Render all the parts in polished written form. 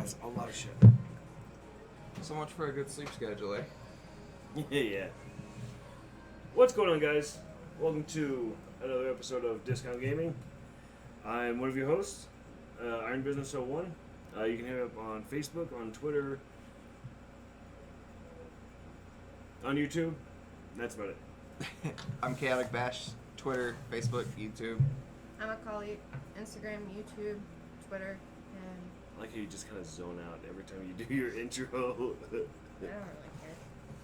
That's a lot of shit. So much for a good sleep schedule, eh? Yeah. What's going on, guys? Welcome to another episode of Discount Gaming. I'm one of your hosts, Iron Business 01. You can hit me up on Facebook, on Twitter, on YouTube. That's about it. I'm Chaotic Bash, Twitter, Facebook, YouTube. I'm a colleague. Instagram, YouTube, Twitter, and I like how you just kind of zone out every time you do your intro. I don't really care.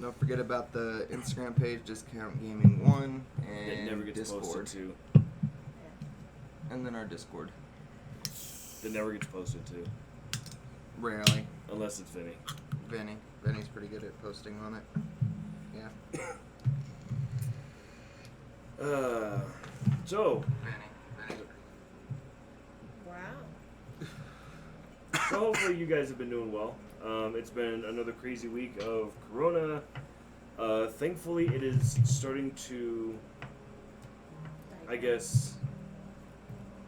Don't forget about the Instagram page, Discount Gaming 1, It and never gets Discord. posted to. Yeah. And then our Discord. That never gets posted to. Rarely. Unless it's Vinny. Vinny's pretty good at posting on it. Yeah. So, Vinny. Wow. So hopefully you guys have been doing well. It's been another crazy week of Corona. Thankfully, it is starting to, I guess,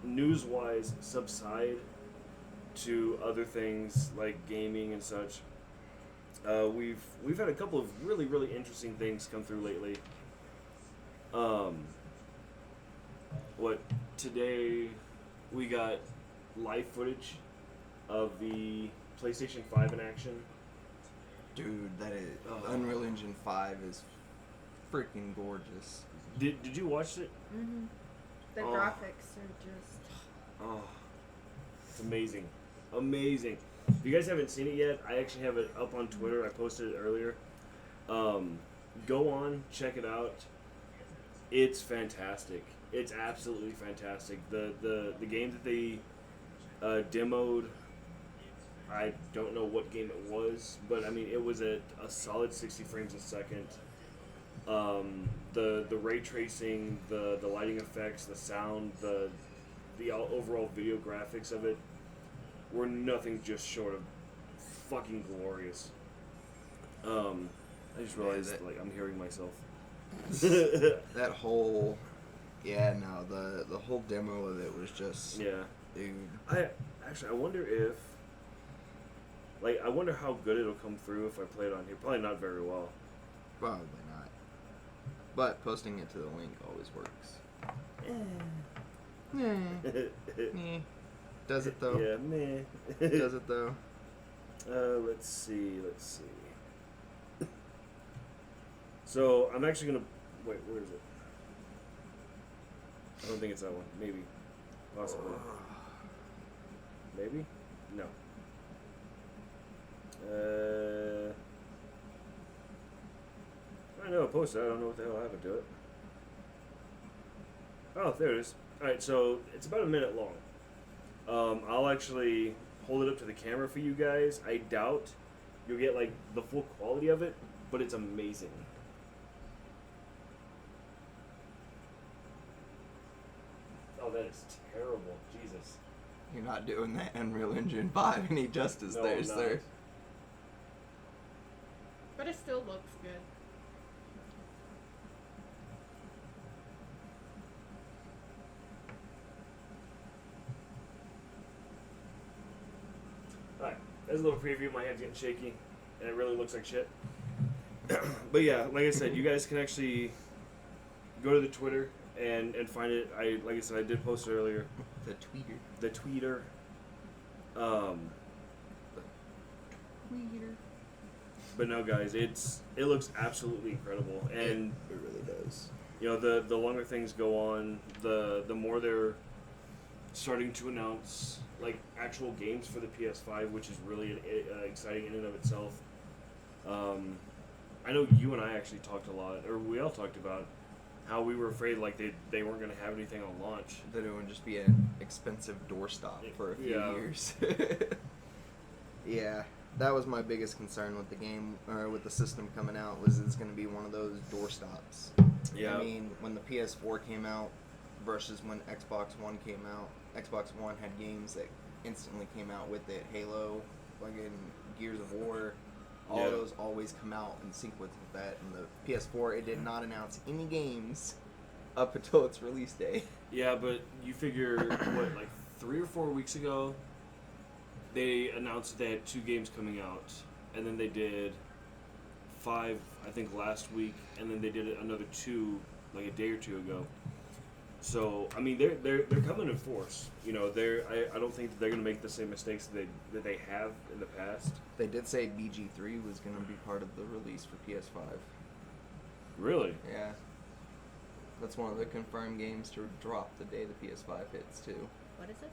news-wise, subside to other things like gaming and such. We've had a couple of really interesting things come through lately. Today we got live footage of the PlayStation 5 in action. Dude, that is... Unreal Engine 5 is freaking gorgeous. Did you watch it? Mm-hmm. The Oh. graphics are just... Oh, it's amazing. Amazing. If you guys haven't seen it yet, I actually have it up on Twitter. I posted it earlier. Go on, check it out. It's fantastic. It's absolutely fantastic. The game that they demoed, I don't know what game it was, but I mean it was a solid 60 frames a second. The ray tracing, the lighting effects, the sound, the overall video graphics of it were nothing just short of fucking glorious. I just realized I'm hearing myself. That whole... Yeah, no, the whole demo of it was just... Yeah. Dude. I wonder how good it'll come through if I play it on here. Probably not very well. Probably not. But posting it to the link always works. Meh. Does it though? Yeah, meh. Does it though? Let's see. So, I'm actually gonna... Wait, where is it? I don't think it's that one. Maybe. Possibly. Maybe? No. I know I posted it. I don't know what the hell happened to it. Oh, there it is. Alright, so it's about a minute long. I'll actually hold it up to the camera for you guys. I doubt you'll get like the full quality of it, but it's amazing. Oh, that is terrible. Jesus. You're not doing that Unreal Engine 5 any justice No, there, I'm not. sir. But it still looks good. Alright, there's a little preview. My hand's getting shaky, and it really looks like shit. But yeah, like I said, you guys can actually go to the Twitter and find it. Like I said, I did post it earlier. The tweeter. The tweeter. Tweeter. But no, guys, it looks absolutely incredible, and It really does. you know the longer things go on, the more they're starting to announce like actual games for the PS5, which is really exciting in and of itself. I know you and I actually talked a lot, or we all talked about how we were afraid like they weren't going to have anything on launch. That it would just be an expensive doorstop for a few Yeah. years. Yeah, that was my biggest concern with the game, or with the system coming out, was it's going to be one of those doorstops. Yeah. I mean, when the PS4 came out versus when Xbox One came out, Xbox One had games that instantly came out with it. Halo, fucking Gears of War, all Yeah. of those always come out in sequence with that. And the PS4, it did not announce any games up until its release day. Yeah, but you figure what, like 3 or 4 weeks ago, they announced they had 2 games coming out, and then they did 5, I think, last week, and then they did another 2 like a day or 2 ago. So I mean, they're coming in force. You know, I don't think that they're gonna make the same mistakes that they have in the past. They did say BG3 was going to be part of the release for PS5. Really? Yeah. That's one of the confirmed games to drop the day the PS5 hits, too. What is it?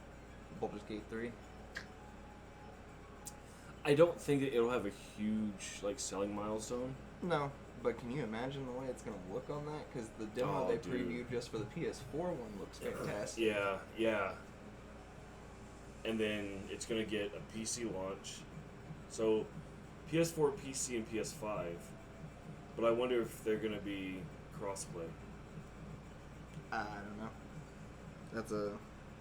Baldur's Gate 3. I don't think that it'll have a huge like selling milestone. No, but can you imagine the way it's going to look on that? Because the demo Oh, they dude. previewed just for the PS4 one looks fantastic. Yeah, yeah. And then it's gonna get a PC launch, so PS4, PC, and PS5. But I wonder if they're gonna be crossplay. I don't know. That's a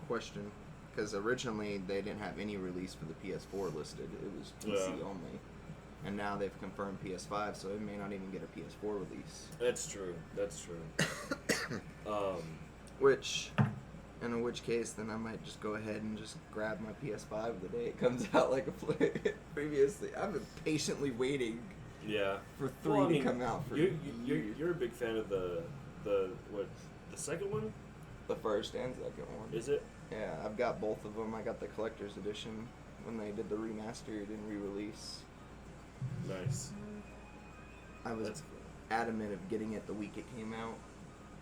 question. Because originally they didn't have any release for the PS4 listed. It was PC Yeah. only. And now they've confirmed PS5, so it may not even get a PS4 release. That's true. That's true. In which case, then I might just go ahead and just grab my PS5 the day it comes out like a play previously. I've been patiently waiting Yeah. for 3 Well, I to mean, come out for you're a big fan of the second one, the first and second one. is it? Yeah, I've got both of them. I got the collector's edition when they did the remastered and re-release. Nice. I was That's adamant of getting it the week it came out.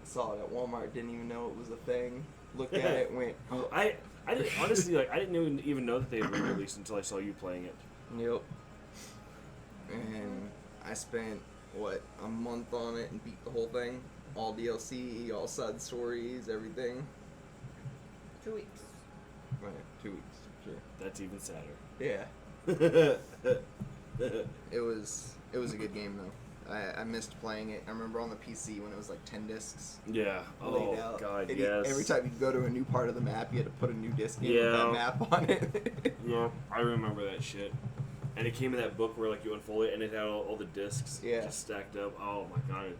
Saw it at Walmart, didn't even know it was a thing. Looked at it, went, oh, I didn't, honestly, like, I didn't even know that they had re-released until I saw you playing it. yep. And I spent, a month on it and beat the whole thing. All DLC, all side stories, everything. 2 weeks. Right, 2 weeks, sure. That's even sadder. Yeah. It was a good game though. I missed playing it. I remember on the PC when it was like 10 discs Yeah. Oh laid out. God, And yes. every time you go to a new part of the map, you had to put a new disc in with Yeah. that map on it. Yeah, I remember that shit. And it came in that book where like you unfold it and it had all the discs Yeah. just stacked up. Oh my god,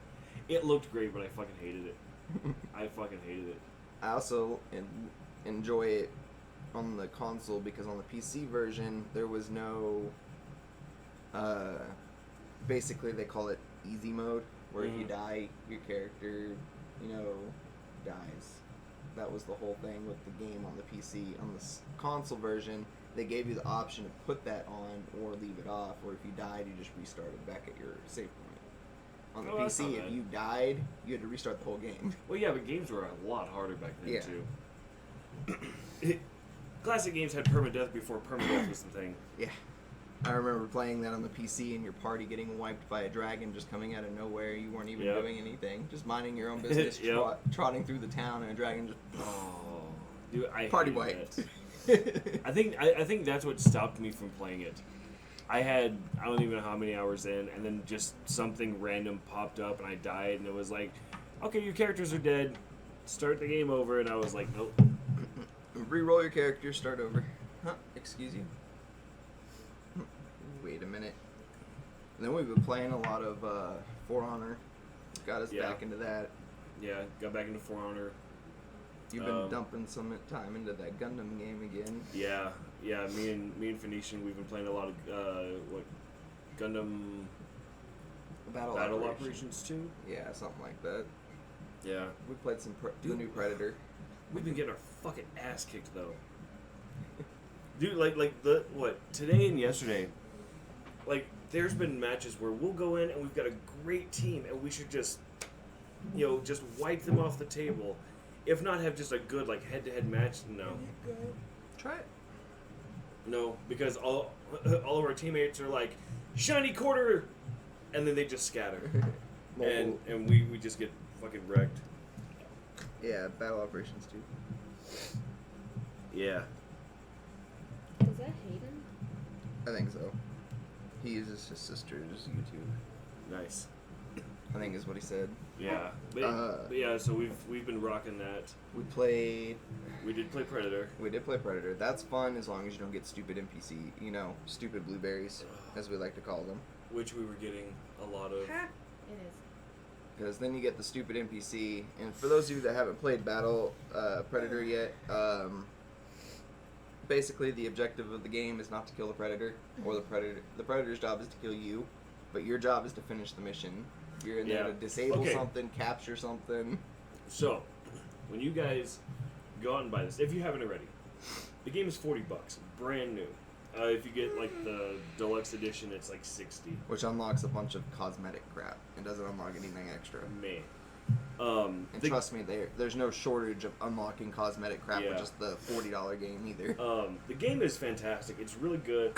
it looked great, but I fucking hated it. I fucking hated it. I also enjoy it on the console because on the PC version there was no. Basically, they call it easy mode, where if you Mhm. die, your character, dies. That was the whole thing with the game on the PC. On the console version, they gave you the option to put that on or leave it off, or if you died, you just restarted back at your save point. On the Oh, that's not PC, if bad. you died, you had to restart the whole game. Well, yeah, but games were a lot harder back then Yeah. too. Classic games had permadeath before permadeath was the thing. Yeah. I remember playing that on the PC and your party getting wiped by a dragon just coming out of nowhere. You weren't even Yep. doing anything. Just minding your own business, Yep. trotting through the town, and a dragon just Oh, dude, I party hated wiped. that. I think that's what stopped me from playing it. I don't even know how many hours in, and then just something random popped up, and I died, and it was like, okay, your characters are dead. Start the game over, and I was like, nope. Reroll your character, start over. Huh? Excuse you. Wait a minute. And then we've been playing a lot of For Honor. Got us Yeah. back into that. Yeah, got back into For Honor. You've been dumping some time into that Gundam game again. Yeah. Me and Phoenician, we've been playing a lot of Gundam Battle Operations 2. Yeah, something like that. Yeah. We played some the Dude. new Predator. We've been getting our fucking ass kicked though. Dude, like today and yesterday, like there's been matches where we'll go in and we've got a great team and we should just just wipe them off the table. If not have just a good like head-to-head match, no. Try it. No, because all of our teammates are like, shiny quarter, and then they just scatter. and we just get fucking wrecked. Yeah, Battle Operations 2. Yeah. Is that Hayden? I think so. He uses his sister's YouTube. Nice. I think is what he said. Yeah. But yeah, so we've been rocking that. We played. We did play Predator. We did play Predator. That's fun as long as you don't get stupid NPC. Stupid blueberries, as we like to call them. Which we were getting a lot of. Ha! It is. Because then you get the stupid NPC. And for those of you that haven't played Predator yet, basically the objective of the game is not to kill the predator, or the predator's job is to kill you, but your job is to finish the mission. You're in there Yeah. to disable Okay. something, capture something. So, when you guys go out and buy this, if you haven't already, the game is $40, brand new. If you get like the deluxe edition, it's like 60. Which unlocks a bunch of cosmetic crap. It doesn't unlock anything extra. Man. And trust me, there's no shortage of unlocking cosmetic crap Yeah. with just the $40 game either. The game is fantastic. It's really good.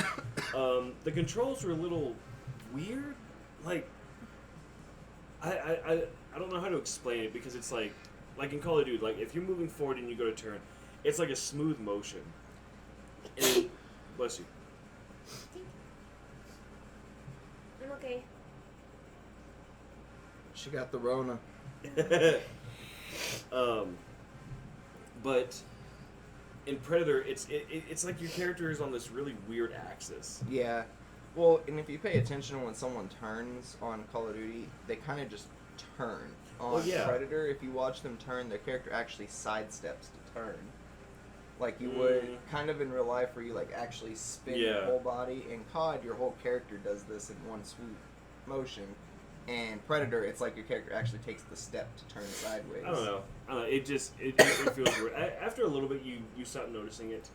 The controls are a little weird. Like, I don't know how to explain it because it's like in Call of Duty, like if you're moving forward and you go to turn, it's like a smooth motion. And bless you. I'm okay. She got the Rona. But in Predator, it's like your character is on this really weird axis. Yeah. Well, and if you pay attention when someone turns on Call of Duty, they kind of just turn. On Oh, yeah. Predator, if you watch them turn, their character actually sidesteps to turn. Like you would kind of in real life where you like actually spin your Yeah. whole body. In COD, your whole character does this in one swoop motion. And Predator, it's like your character actually takes the step to turn sideways. I don't know. It just it feels weird. After a little bit, you stop noticing it.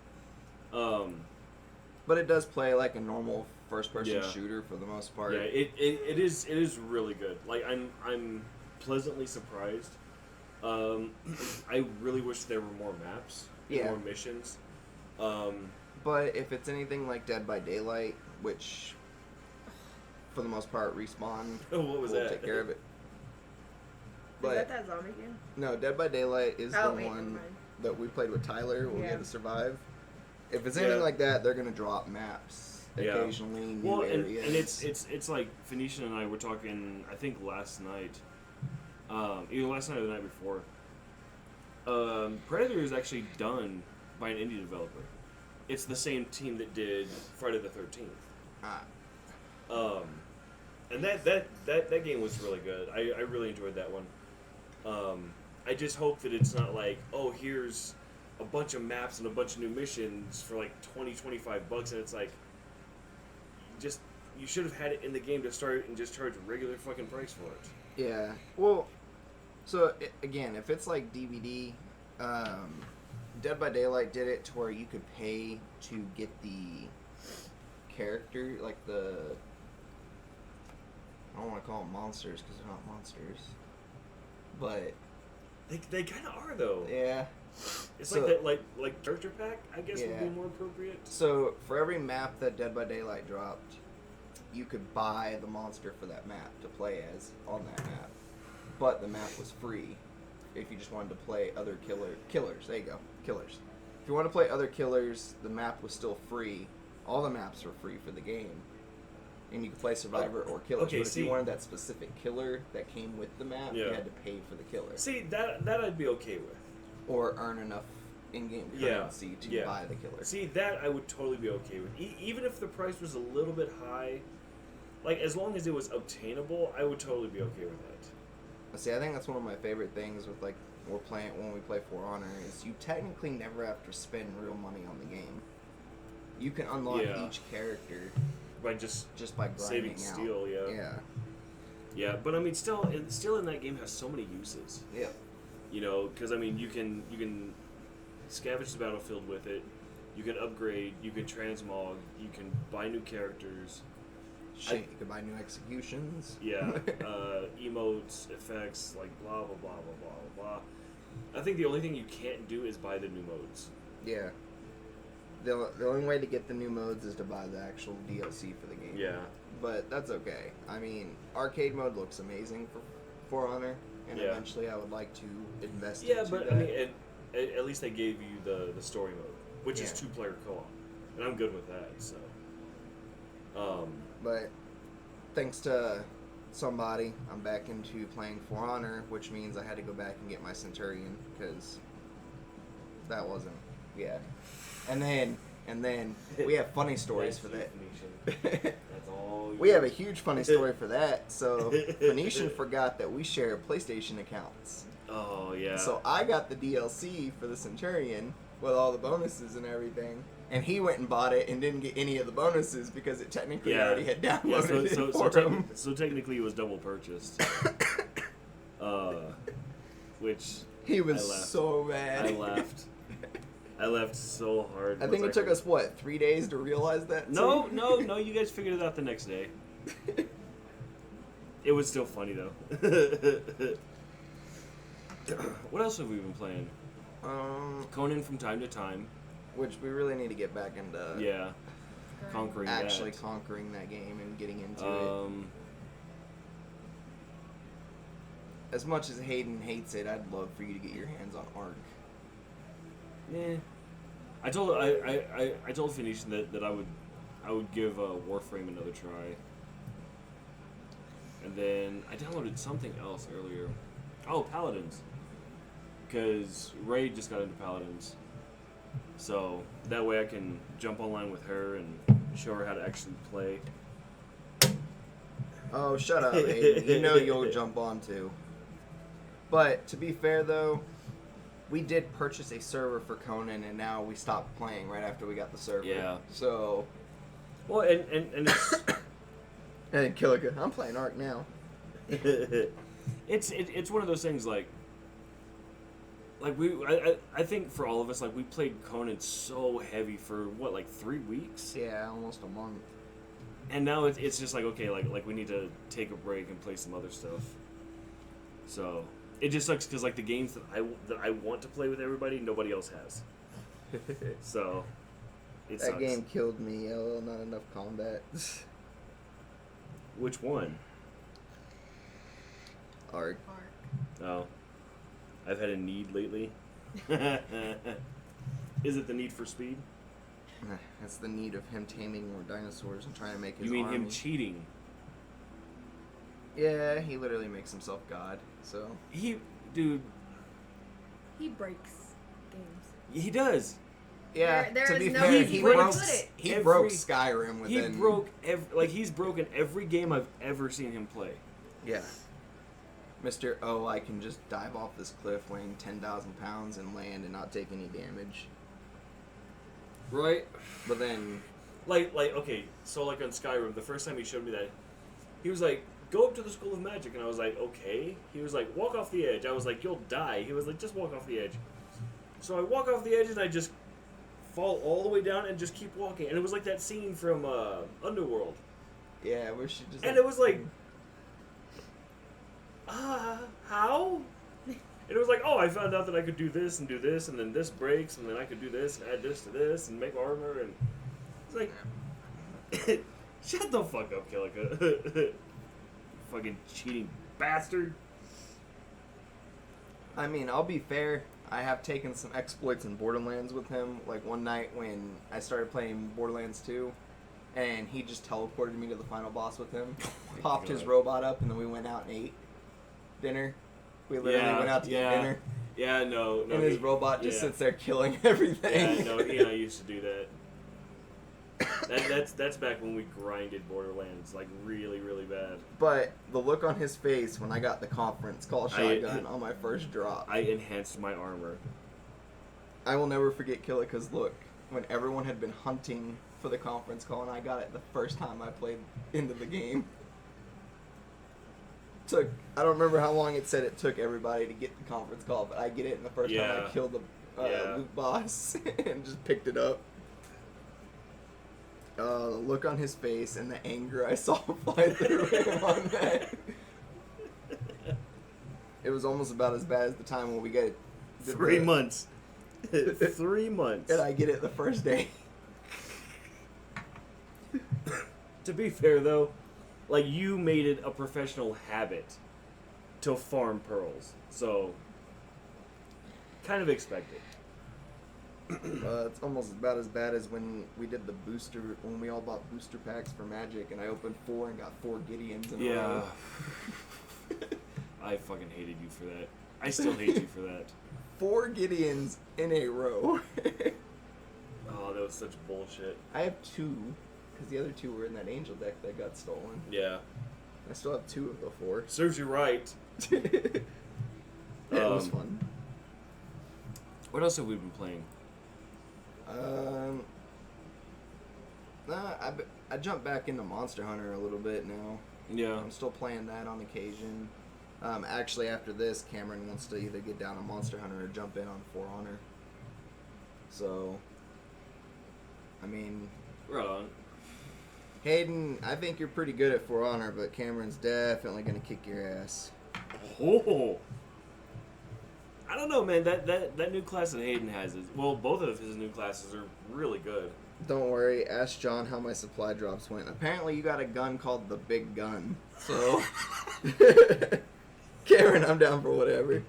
But it does play like a normal first-person Yeah. shooter for the most part. Yeah, it is really good. Like I'm pleasantly surprised. I really wish there were more maps, and Yeah. more missions. But if it's anything like Dead by Daylight, which for the most part Respawn What was will that? take care of it. Is But that zombie game? no, Dead by Daylight is Oh, the wait, never one mind. that we played with Tyler when we Yeah. had to survive. If it's anything Yeah. like that, they're gonna drop maps Yeah. occasionally, new Well, and areas. it's like Phoenician and I were talking. I think last night, either last night or the night before. Predator is actually done by an indie developer. It's the same team that did Friday the 13th. Ah, And that game was really good. I really enjoyed that one. I just hope that it's not like, oh, here's a bunch of maps and a bunch of new missions for like $20-$25, and it's like, you should have had it in the game to start and just charge a regular fucking price for it. yeah. Well, so again, if it's like DVD, Dead by Daylight did it to where you could pay to get the character, like the. I don't want to call them monsters because they're not monsters, but They kind of are though. yeah. It's So- like that like character pack, I guess would be Yeah. more appropriate. So for every map that Dead by Daylight dropped, you could buy the monster for that map to play as on that map, but the map was free if you just wanted to play other killers. There you go, killers. If you want to play other killers, the map was still free. All the maps were free for the game, and you could play Survivor or Killers. okay, but if see- you wanted that specific killer that came with the map, you Yeah. had to pay for the killer See, that I'd be okay with. or earn enough in-game Yeah, currency to yeah. buy the killer. See, that I would totally be okay with. Even if the price was a little bit high, like as long as it was obtainable, I would totally be okay with that. See, I think that's one of my favorite things with like when we play For Honor is you technically never have to spend real money on the game. You can unlock Yeah. each character By just just by grinding saving out. steel, yeah. Yeah. Yeah, but I mean, still in that game has so many uses. Yeah. You know, because I mean, you can scavenge the battlefield with it. You can upgrade. You can transmog. You can buy new characters. Shit, you could buy new executions. Yeah, emotes, effects, like blah blah blah blah blah blah. I think the only thing you can't do is buy the new modes. Yeah. The only way to get the new modes is to buy the actual DLC for the game. Yeah. But that's okay. I mean, arcade mode looks amazing for Honor, and Yeah. eventually I would like to invest Yeah, into but that. I mean, at least they gave you the story mode, which is Yeah. 2-player co-op, and I'm good with that. So. But thanks to somebody, I'm back into playing For Honor, which means I had to go back and get my Centurion because that wasn't. Yeah. And then we have funny stories for that. That's all. We have a huge funny story for that. So Phoenician forgot that we share PlayStation accounts. Oh yeah. So I got the DLC for the Centurion with all the bonuses and everything. And he went and bought it and didn't get any of the bonuses because it technically Yeah. already had Yeah, downloaded so, it so, for him. so technically it was double purchased. Which He I was laughed. so mad. I laughed. I laughed so hard. I think once it took heard- us, what, 3 days to realize that? No, too? no, you guys figured it out the next day. It was still funny though. What else have we been playing? Conan from time to time. Which we really need to get back into Yeah, conquering actually that. conquering that game and getting into it. As much as Hayden hates it, I'd love for you to get your hands on Ark. Yeah. I told Phoenician that I would give Warframe another try. And then I downloaded something else earlier. Oh, Paladins. Because Ray just got into Paladins. So that way I can jump online with her and show her how to actually play. Oh, shut up, Hayden. You know you'll jump on too. But to be fair though, we did purchase a server for Conan and now we stopped playing right after we got the server. Yeah. So Well, and it's and Killica, I'm playing Ark now. it's one of those things like I think for all of us, like, we played Conan so heavy for what, like 3 weeks, Yeah, almost a month. and now it's just like, okay, like we need to take a break and play some other stuff. So it just sucks because like the games that I want to play with everybody, nobody else has. So it That sucks. game killed me. Oh, not enough combat. Which one? Ark. Ark. Oh, I've had a need lately. Is it the Need for Speed? That's the need of him taming more dinosaurs and trying to make his You mean army. him cheating? Yeah, he literally makes himself God. So Dude, He breaks games. he does. yeah, There to is be no fair, easy he way to broke put it. he Every- broke Skyrim He within. broke he's broken every game I've ever seen him play. Yeah. Mr. Oh, I can just dive off this cliff weighing 10,000 pounds and land and not take any damage. Right? But then, Like okay, so like on Skyrim, the first time he showed me that, he was like, "Go up to the School of Magic," and I was like, "Okay." He was like, "Walk off the edge." I was like, "You'll die." He was like, "Just walk off the edge." So I walk off the edge and I just fall all the way down and just keep walking, and it was like that scene from Underworld, yeah, where she just. and it was like, how? And it was like, oh, I found out that I could do this, and then this breaks, and then I could do this, and add this to this, and make armor, and it's like, shut the fuck up, Killica. Fucking cheating bastard. I mean, I'll be fair. I have taken some exploits in Borderlands with him. Like one night when I started playing Borderlands 2, and he just teleported me to the final boss with him. Popped his God. robot up, and then we went out and ate dinner. We literally went out to eat dinner, Yeah, no. and his robot just yeah. sits there killing everything. Yeah, no, he and I used to do that. That's back when we grinded Borderlands like really, really bad. But the look on his face when I got the conference call I- shotgun on my first drop, I enhanced my armor. I will never forget Killica's look when everyone had been hunting for the conference call and I got it the first time I played into the game. I don't remember how long it said it took everybody to get the conference call, but I get it in the first time Yeah. I killed the Yeah. loot boss and just picked it up. The look on his face and the anger I saw fly through him on that. It was almost about as bad as the time when we got 3 months. 3 months. And I get it the first day. To be fair though, like you made it a professional habit to farm pearls, so kind of expected. It's almost about as bad as when we did the booster, when we all bought booster packs for Magic, and I opened 4 and got 4 Gideons in a Yeah. row. I fucking hated you for that. I still hate you for that. 4 Gideons in a row. Oh, that was such bullshit. I have 2, because the other 2 were in that Angel deck that got stolen. Yeah. I still have 2 of the 4. Serves you right. Yeah, it was Um, fun. What else have we been playing? I jumped back into Monster Hunter a little bit now. Yeah. I'm still playing that on occasion. Actually, after this, Cameron wants to either get down on Monster Hunter or jump in on For Honor. So, I mean, Right on. Hayden, I think you're pretty good at For Honor, but Cameron's definitely gonna kick your ass. Oh. I don't know, man. That new class that Hayden has is both of his new classes are really good. Don't worry, ask John how my supply drops went. Apparently, you got a gun called the Big Gun. So, Cameron, I'm down for whatever.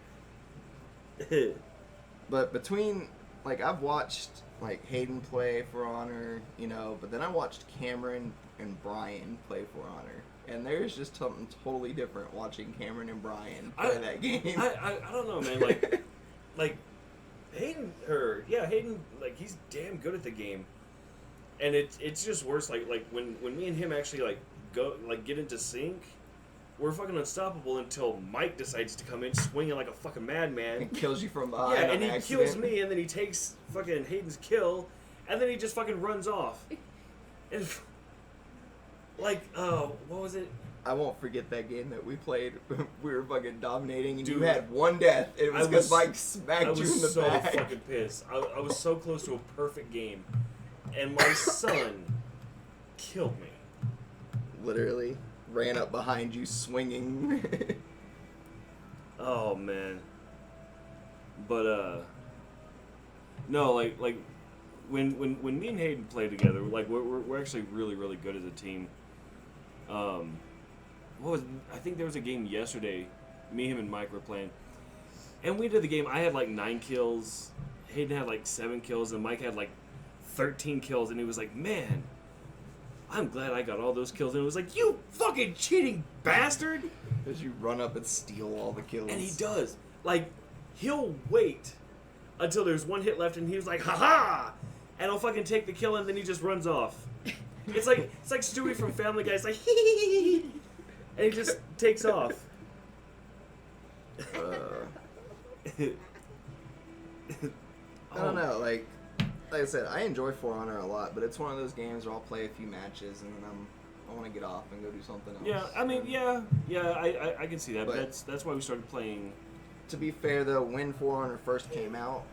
But between, like, I've watched, like, Hayden play For Honor, you know, but then I watched Cameron and Brian play For Honor. And there's just something totally different watching Cameron and Brian play that game. I don't know, man. Like Hayden, like he's damn good at the game, and it's just worse. Like when me and him actually get into sync, we're fucking unstoppable until Mike decides to come in swinging like a fucking madman. It kills you from behind. Yeah, on and he accident. kills me, and then he takes fucking Hayden's kill, and then he just fucking runs off. And what was it? I won't forget that game that we played. We were fucking dominating, and Dude, you had one death. It was because Mike smacked I was you in the so back. fucking pissed. I was so close to a perfect game, and my son killed me. Literally ran up behind you, swinging. Oh man. But no, like when me and Hayden play together, like we're actually really really good as a team. I think there was a game yesterday. Me, him, and Mike were playing, and we did the game. I had like 9 kills. Hayden had like 7 kills, and Mike had like 13 kills. And he was like, "Man, I'm glad I got all those kills." And it was like, "You fucking cheating bastard!" As you run up and steal all the kills. And he does. Like, he'll wait until there's 1 hit left, and he was like, "Ha ha!" And I'll fucking take the kill, and then he just runs off. It's like Stewie from Family Guy. It's like, hee hee hee, and he just takes off. I don't know, like I said, I enjoy For Honor a lot, but it's one of those games where I'll play a few matches and then I want to get off and go do something else. Yeah, I mean, I can see that, but that's why we started playing. To be fair though, when For Honor first came out,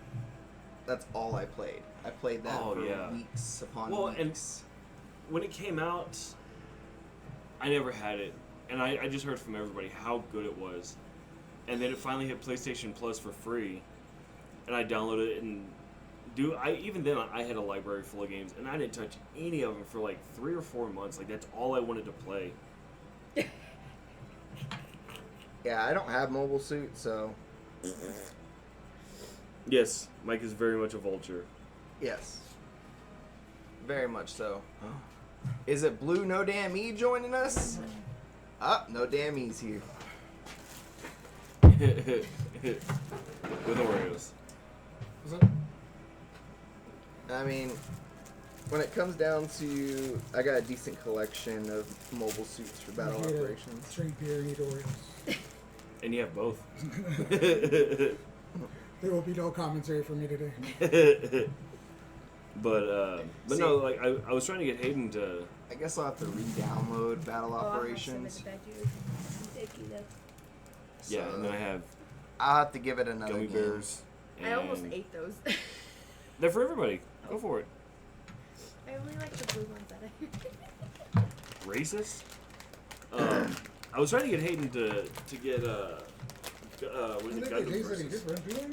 that's all I played. I played that for weeks upon weeks. When it came out, I never had it, and I just heard from everybody how good it was, and then it finally hit PlayStation Plus for free, and I downloaded it, and even then I had a library full of games, and I didn't touch any of them for like 3 or 4 months. Like that's all I wanted to play. Yeah, I don't have Mobile Suit, so Yes, Mike is very much a vulture. yes, very much so. Is it Blue No Damn E joining us? No Damn E's here. With Oreos. I mean, when it comes down to, I got a decent collection of mobile suits for battle operations. Drink beer and eat Oreos. And you have both. There will be no commentary from me today. But no, like I was trying to get Hayden to. I guess I'll have to re-download battle operations. Yeah, and then I have I'll have to give it another gummy game. bears. I almost and ate those. They're for everybody. Go for it. I only like the blue ones better. Racist. I was trying to get Hayden to get what is it, I think Gundam they taste any versus. different, do they?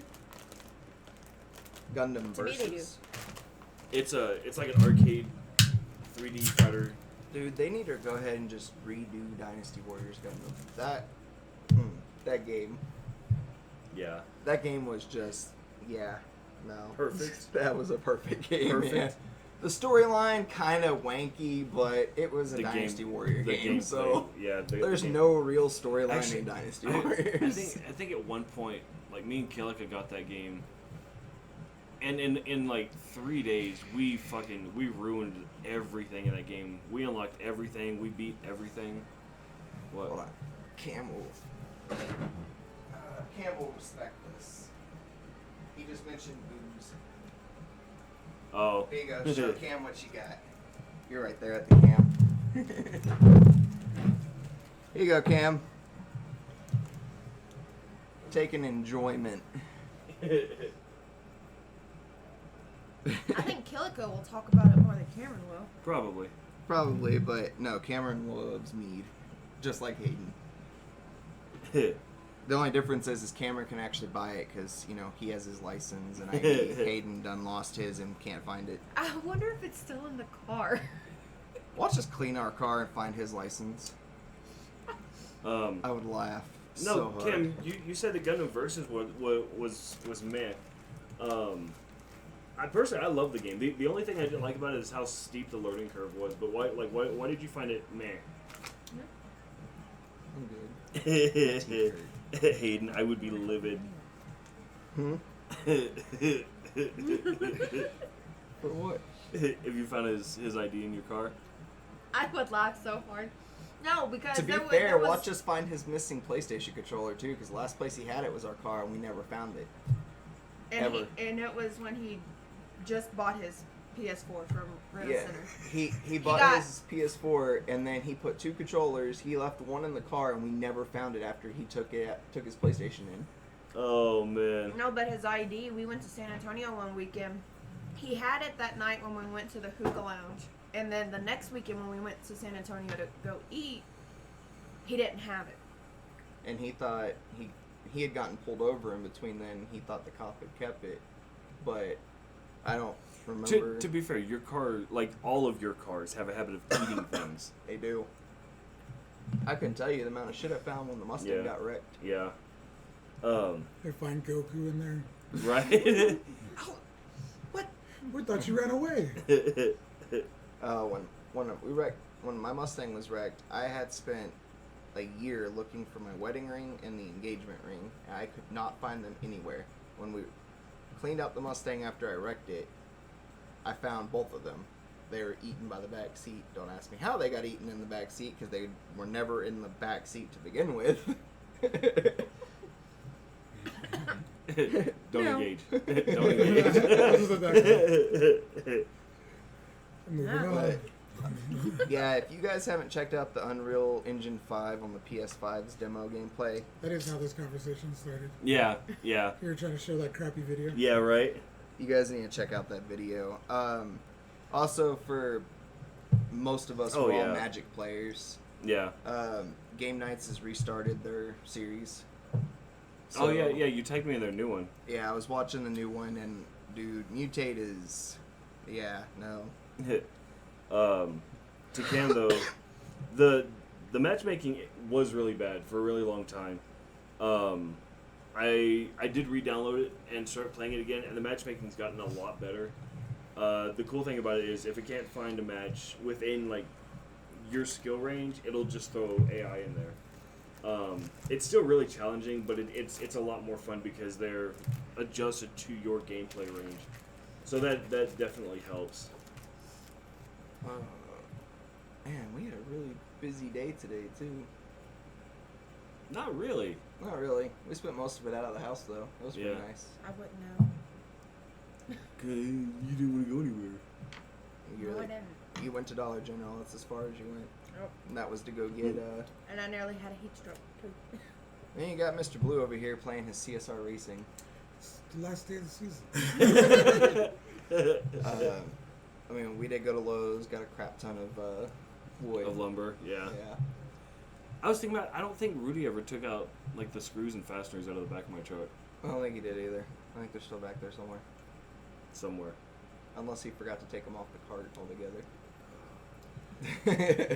Gundam To me, they do. versus. It's like an arcade 3D fighter. Dude, they need to go ahead and just redo Dynasty Warriors Gundam. That game. Yeah. That game was just, no. Perfect. That was a perfect game. Perfect. Yeah. The storyline kind of wanky, but it was a The Dynasty game- Warrior the game, so gameplay, yeah. there's the game. no real storyline Actually, in Dynasty I Warriors. think at one point, like me and Kilika got that game, and in like 3 days we ruined everything in that game. We unlocked everything. We beat everything. What? Hold on. Cam will respect this. He just mentioned boobs. Oh. There you go. Show Cam what you got. You're right there at the camp. Here you go, Cam. Taking enjoyment. I think Killico will talk about it more than Cameron will. Probably. Probably, but no, Cameron loves mead. Just like Hayden. The only difference is Cameron can actually buy it because, you know, he has his license and Hayden done lost his and can't find it. I wonder if it's still in the car. Watch us clean our car and find his license. I would laugh No, so hard. Kim, you said the Gundam Versus was meh. I personally love the game. The only thing I didn't like about it is how steep the learning curve was. But why did you find it meh? I'm good. Hayden, I would be livid. Hmm? For what? If you found his ID in your car. I would laugh so hard. No, because To be there was, fair, there was, watch us find his missing PlayStation controller too, because the last place he had it was our car and we never found it. and, ever. and it was when he just bought his PS4 from Reno Yeah, Center. he bought got- his PS4 and then he put 2 controllers. He left one in the car and we never found it after he took his PlayStation in. Oh man. No, but his ID, we went to San Antonio one weekend. He had it that night when we went to the hookah lounge. And then the next weekend when we went to San Antonio to go eat, he didn't have it. And he thought he had gotten pulled over in between then. He thought the cop had kept it, but I don't remember. To be fair, your car, like all of your cars, have a habit of eating things. They do. I couldn't tell you the amount of shit I found when the Mustang Yeah. got wrecked. Yeah. They find Goku in there. Right. We thought you ran away. When my Mustang was wrecked, I had spent a year looking for my wedding ring and the engagement ring, and I could not find them anywhere. When we cleaned out the Mustang after I wrecked it, I found both of them. They were eaten by the back seat. Don't ask me how they got eaten in the back seat, because they were never in the back seat to begin with. Don't No. engage. Don't engage. Moving Yeah. on. Yeah, if you guys haven't checked out the Unreal Engine 5 on the PS5's demo gameplay, That is how this conversation started. Yeah. You were trying to show that crappy video. Yeah, right? you guys need to check out that video. Also, for most of us, Oh, we're all yeah. Magic players. Yeah. Game Nights has restarted their series. Oh, yeah, you tagged me in their new one. Yeah, I was watching the new one, and dude, Mutate is, yeah, no. To Cam, though, the matchmaking was really bad for a really long time. I did re-download it and start playing it again, and the matchmaking's gotten a lot better. The cool thing about it is if it can't find a match within, like, your skill range, it'll just throw AI in there. It's still really challenging, but it's a lot more fun because they're adjusted to your gameplay range. So that definitely helps. Man, we had a really busy day today, too. Not really. Not really. We spent most of it out of the house, though. It was pretty Yeah. nice. I wouldn't know. Cause you didn't want to go anywhere. You, No, I really- didn't. you went to Dollar General. That's as far as you went. Nope. And that was to go get, And I nearly had a heat stroke, too. Then you got Mr. Blue over here playing his CSR Racing. It's the last day of the season. I mean, we did go to Lowe's, got a crap ton of wood. Of lumber, yeah. Yeah. I was thinking about. I don't think Rudy ever took out like the screws and fasteners out of the back of my truck I don't think he did either. I think they're still back there somewhere. somewhere. Unless he forgot to take them off the cart altogether.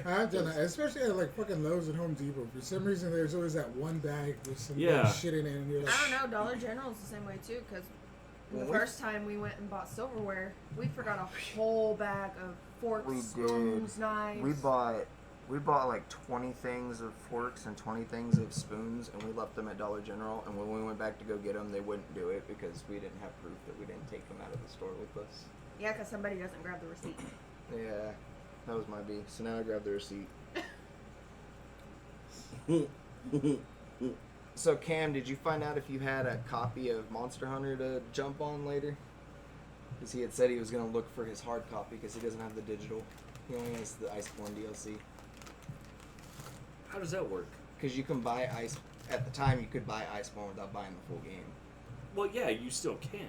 I've done that, especially at like fucking Lowe's and Home Depot. For some reason, there's always that one bag with some Yeah. shit in it, and you're like, I don't know, Dollar General's the same way, too, because the Well, we- first time we went and bought silverware, we forgot a whole bag of forks, We did. spoons, knives. We bought like 20 things of forks and 20 things of spoons, and we left them at Dollar General. And when we went back to go get them, they wouldn't do it because we didn't have proof that we didn't take them out of the store with us. Yeah, because somebody doesn't grab the receipt. Yeah, that was my B. So now I grabbed the receipt. So Cam, did you find out if you had a copy of Monster Hunter to jump on later? Because he had said he was going to look for his hard copy because he doesn't have the digital. He only has the Iceborne DLC. How does that work? Because you can buy Ice... At the time, you could buy Iceborne without buying the full game. Well, yeah, you still can.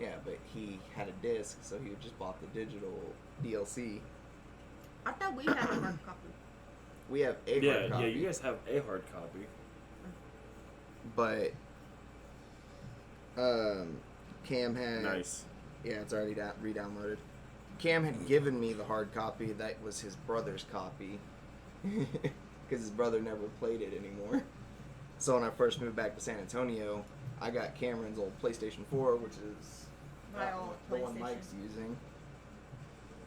Yeah, but he had a disc, so he just bought the digital DLC. I thought we had a hard copy. We have a Yeah, hard copy. yeah, you guys have a hard copy. But... Cam had... Nice. Yeah, it's already re-downloaded. Cam had given me the hard copy that was his brother's copy. Because his brother never played it anymore. So when I first moved back to San Antonio, I got Cameron's old PlayStation 4, which is My old the one PlayStation. Mike's using.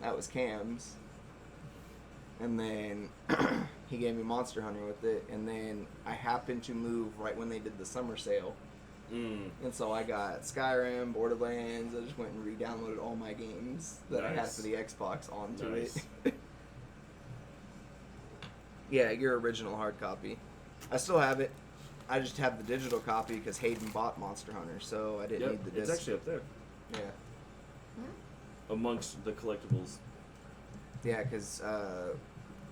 That was Cam's. And then he gave me Monster Hunter with it. And then I happened to move right when they did the summer sale. And so I got Skyrim, Borderlands. I just went and re-downloaded all my games that I had Nice. for the Xbox onto Nice. it. Yeah, your original hard copy. I still have it. I just have the digital copy because Hayden bought Monster Hunter, so I didn't Yep, need the it's disc. actually up there Yeah, amongst the collectibles. yeah, because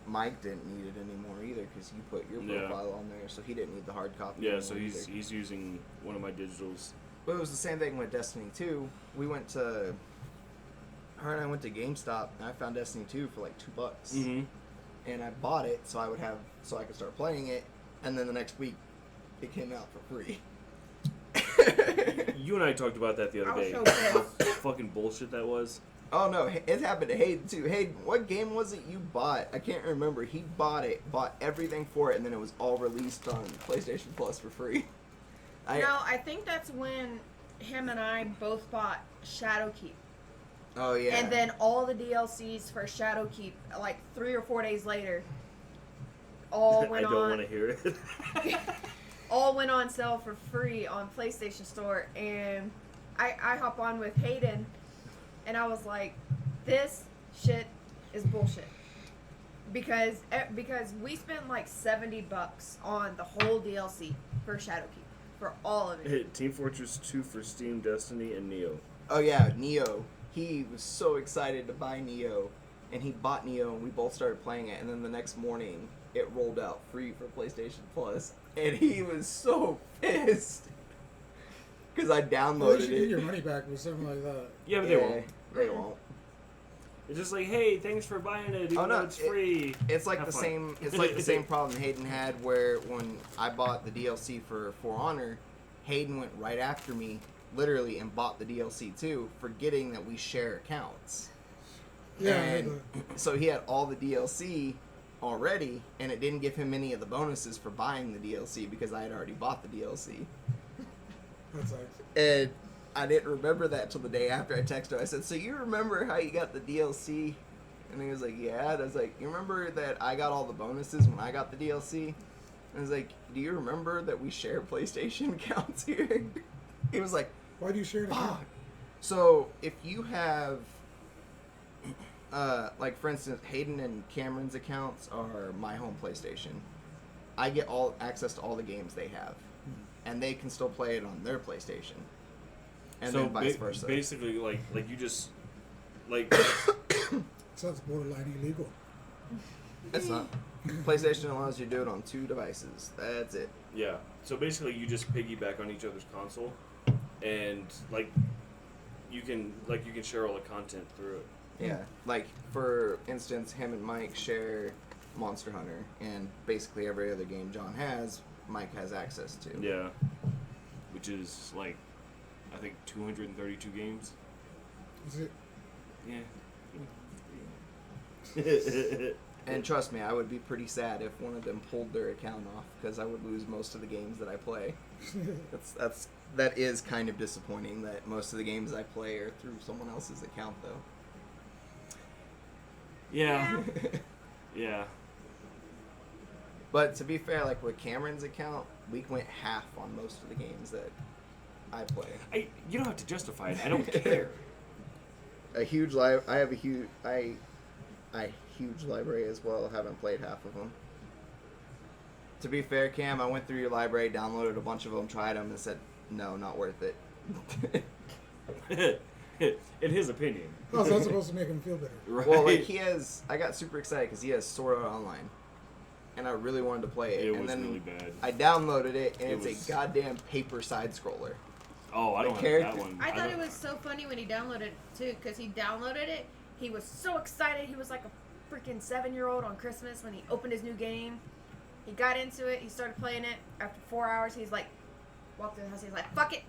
Mike didn't need it anymore either because you put your Yeah. profile on there, so he didn't need the hard copy. Yeah, anymore so either. he's using one of my digitals. But it was the same thing with Destiny 2. We went to... Her and I went to GameStop, and I found Destiny 2 for like $2. Mm-hmm. And I bought it so I could start playing it, and then the next week, it came out for free. You and I talked about that the other I was day. so pissed. How fucking bullshit that was. Oh no, it happened to Hayden too. Hayden, what game was it you bought? I can't remember. He bought everything for it, and then it was all released on PlayStation Plus for free. No, I think that's when him and I both bought Shadowkeep. Oh yeah. And then all the DLCs for Shadowkeep, like 3 or 4 days later, all I went don't on. want to hear it. All went on sale for free on PlayStation Store, and I hop on with Hayden, and I was like, this shit is bullshit. Because we spent like $70 on the whole DLC for Shadowkeep, for all of it. Team Fortress 2 for Steam, Destiny, and Neo. Oh yeah, Neo. He was so excited to buy Neo, and he bought Neo, and we both started playing it. And then the next morning, it rolled out free for PlayStation Plus, and he was so pissed because I Well, downloaded you should get it. your money back with something like that. Yeah, but they won't. They won't. It's just like, hey, thanks for buying it. Even Oh, no, though it's free. It's like Have the fun. same. It's like the same problem Hayden had where when I bought the DLC for For Honor, Hayden went right after me, literally, and bought the DLC too, forgetting that we share accounts. Yeah, I had And so he had all the DLC already, and it didn't give him any of the bonuses for buying the DLC because I had already bought the DLC. that's like, And I didn't remember that till the day after. I texted him. I said, "So you remember how you got the DLC?" And he was like, "Yeah." And I was like, "You remember that I got all the bonuses when I got the DLC?" And I was like, "Do you remember that we share PlayStation accounts here?" He was like, why do you share it? "Fuck." So if you have, like for instance, Hayden and Cameron's accounts are my home PlayStation. I get all access to all the games they have, and they can still play it on their PlayStation. And so then vice versa. basically, like you just like Sounds borderline illegal. It's not. PlayStation allows you to do it on 2 devices. That's it. yeah. So basically, you just piggyback on each other's console, and like you can share all the content through it. Yeah. Like, for instance, him and Mike share Monster Hunter, and basically every other game John has, Mike has access to. Yeah. Which is like, I think 232 games. Is it? Yeah. And trust me, I would be pretty sad if one of them pulled their account off, because I would lose most of the games that I play. That is kind of disappointing that most of the games I play are through someone else's account, though. Yeah. Yeah. But to be fair, like with Cameron's account, we went half on most of the games that I play. You don't have to justify it. I don't care. I have a huge huge library as well. Haven't played half of them. To be fair, Cam, I went through your library, downloaded a bunch of them, tried them, and said, no, not worth it. In his opinion. How's that supposed to make him feel better? Right. Well, like I got super excited because he has Sword Art Online, and I really wanted to play it. It and was then really bad. I downloaded it, and It it's was- a goddamn paper side scroller. Oh, I the don't have character- that one. I thought it don't- was so funny when he downloaded it too, because he downloaded it. He was so excited. He was like a freaking 7-year-old on Christmas when he opened his new game. He got into it. He started playing it. After 4 hours, he's like, walked in the house. He's like, "Fuck it,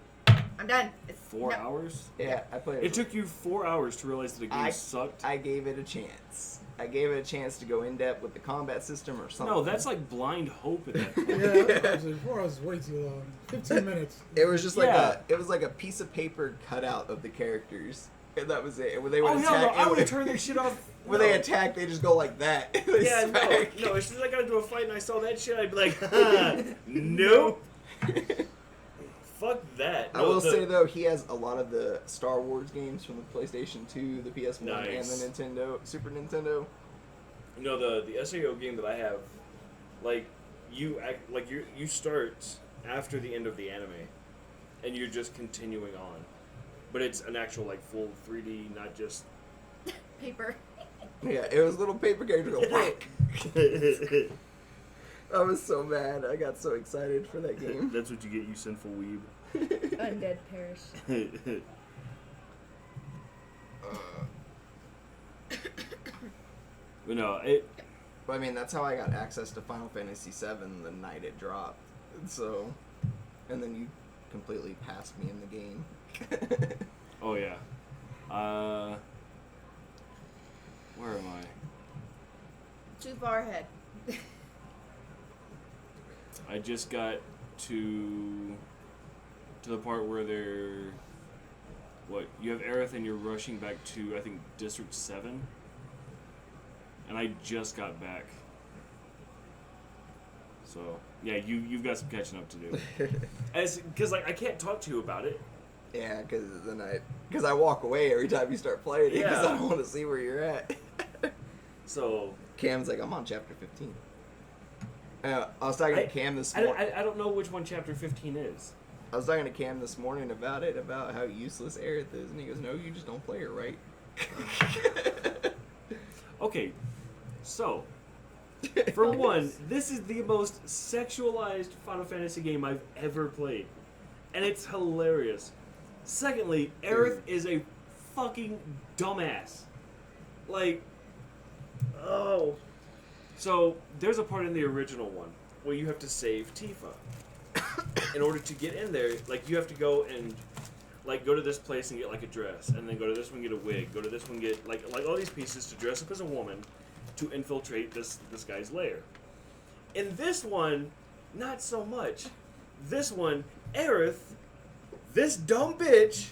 I'm done." It's 4 no- hours? Yeah, I played It took you 4 hours to realize that the game sucked? I gave it a chance. I gave it a chance to go in depth with the combat system or something. No, that's like blind hope at that point. Yeah, actually, 4 hours is way too long. 15 minutes. It was just like Yeah. it was like a piece of paper cut out of the characters, and that was it. And when they would Oh, hell no, attack, I would have turned that shit off. when No. they attack, they just go like that. They Yeah, smack. no. As soon as I got into a fight and I saw that shit, I'd be like, nope. Fuck that. I No, will the- say though, he has a lot of the Star Wars games from the PlayStation 2, the PS1, Nice. and the Nintendo, Super Nintendo. You know, the SAO game that I have, like, you start after the end of the anime, and you're just continuing on. But it's an actual, like, full 3D, not just... paper. Yeah, it was little paper characters go whack. I was so mad. I got so excited for that game. That's what you get, you sinful weeb. Undead perish. But no, it... But I mean, that's how I got access to Final Fantasy VII the night it dropped. So, and then you completely passed me in the game. Oh, yeah. Where am I? Too far ahead. I just got to the part where they're... What? You have Aerith and you're rushing back to, I think, District 7? And I just got back. So, yeah, you've got some catching up to do. Because, like, I can't talk to you about it. Yeah, because I walk away every time you start playing it because Yeah. I don't want to see where you're at. So... Cam's like, I'm on chapter 15. I was talking to Cam this morning. I don't know which one Chapter 15 is. I was talking to Cam this morning about it, about how useless Aerith is, and he goes, "No, you just don't play her right." Okay, so... For one, this is the most sexualized Final Fantasy game I've ever played. And it's hilarious. Secondly, Aerith is a fucking dumbass. Like, oh. So, there's a part in the original one where you have to save Tifa. In order to get in there, like, you have to go and, like, go to this place and get, like, a dress. And then go to this one, get a wig. Go to this one, get, like all these pieces to dress up as a woman to infiltrate this guy's lair. In this one, not so much. This one, Aerith, this dumb bitch,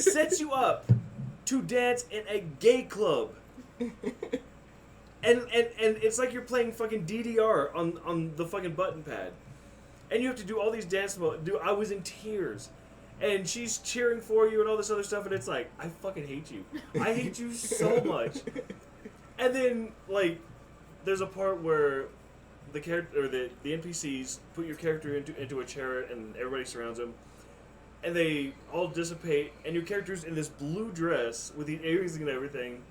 sets you up to dance in a gay club. And it's like you're playing fucking DDR on the fucking button pad. And you have to do all these dance moves. Dude, I was in tears. And she's cheering for you and all this other stuff, and it's like, I fucking hate you. I hate you so much. And then, like, there's a part where the character or the NPCs put your character into a chariot, and everybody surrounds him, and they all dissipate, and your character's in this blue dress with the earrings and everything,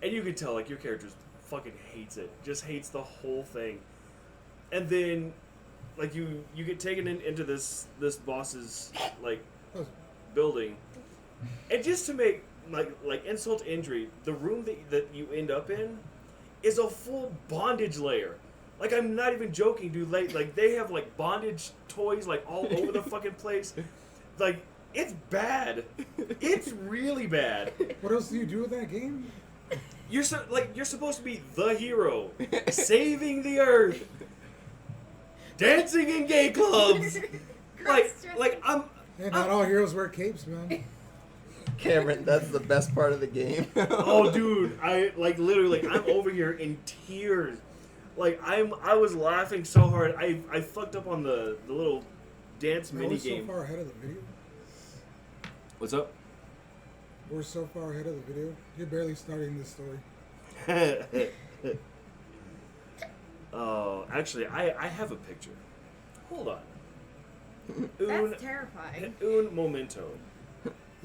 and you can tell, like, your character fucking hates it, just hates the whole thing. And then, like, you get taken into this boss's, like, building, and just to make like insult to injury, the room that you end up in is a full bondage layer. Like, I'm not even joking, dude. Like they have like bondage toys like all over the fucking place. Like, it's bad. It's really bad. What else do you do with that game? You're supposed to be the hero, saving the earth, dancing in gay clubs. like I'm. And not all heroes wear capes, man. Cameron, that's the best part of the game. Oh, dude, I like literally, I'm over here in tears. Like, I was laughing so hard. I fucked up on the little dance Man, mini we're so game. far ahead of the video. What's up? We're so far ahead of the video. You're barely starting this story. Oh, actually, I have a picture. Hold on. That's terrifying. Un momento.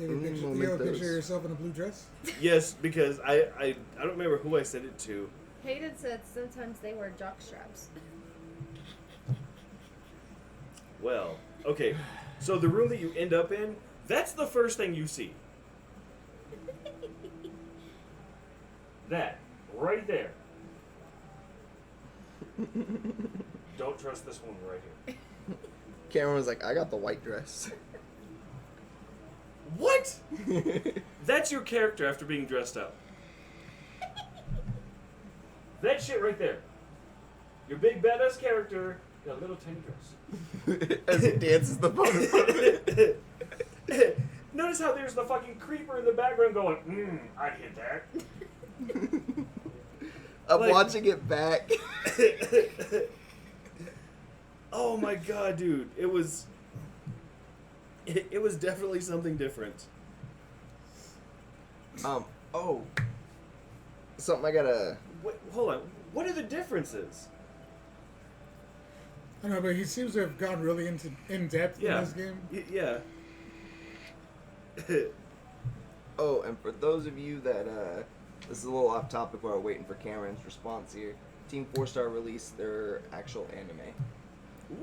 You have a picture, you have a Mementos. picture of yourself in a blue dress? Yes, because I don't remember who I sent it to. Hayden said sometimes they wear jock straps. Well, okay. So the room that you end up in, that's the first thing you see. That right there. Don't trust this one right here. Cameron was like, I got the white dress. What? That's your character after being dressed up. That shit right there. Your big badass character got a little tiny dress. As he dances the photo. Notice how there's the fucking creeper in the background going, I'd hit that. I'm Like- watching it back. Oh my god, dude. It was definitely something different. Oh. Something I gotta. Wait, hold on. What are the differences? I don't know, but he seems to have gone really in depth Yeah. in this game. Yeah. Oh, and for those of you that, this is a little off topic while we're waiting for Cameron's response here. Team 4-Star released their actual anime.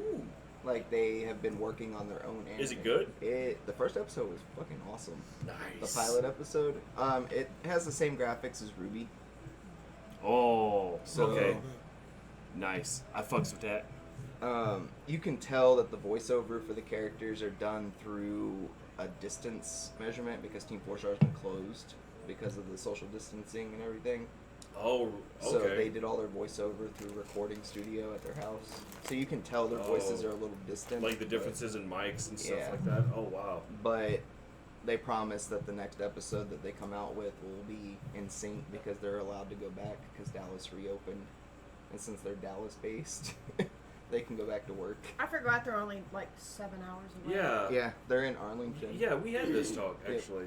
Ooh. Like, they have been working on their own anime. Is it good? The first episode was fucking awesome. Nice. The pilot episode. It has the same graphics as Ruby. Oh, So- okay. Nice. I fucks with that. You can tell that the voiceover for the characters are done through a distance measurement because Team 4-Star has been closed because of the social distancing and everything. Oh, okay. So they did all their voiceover through a recording studio at their house. So you can tell their voices Oh. are a little distant. Like the but- differences in mics and stuff Yeah. like that. Oh, wow. But they promise that the next episode that they come out with will be in sync because they're allowed to go back because Dallas reopened. And since they're Dallas based, they can go back to work. I forgot they're only like 7 hours away. Yeah. Yeah, they're in Arlington. Yeah, we had this talk, Yeah. actually.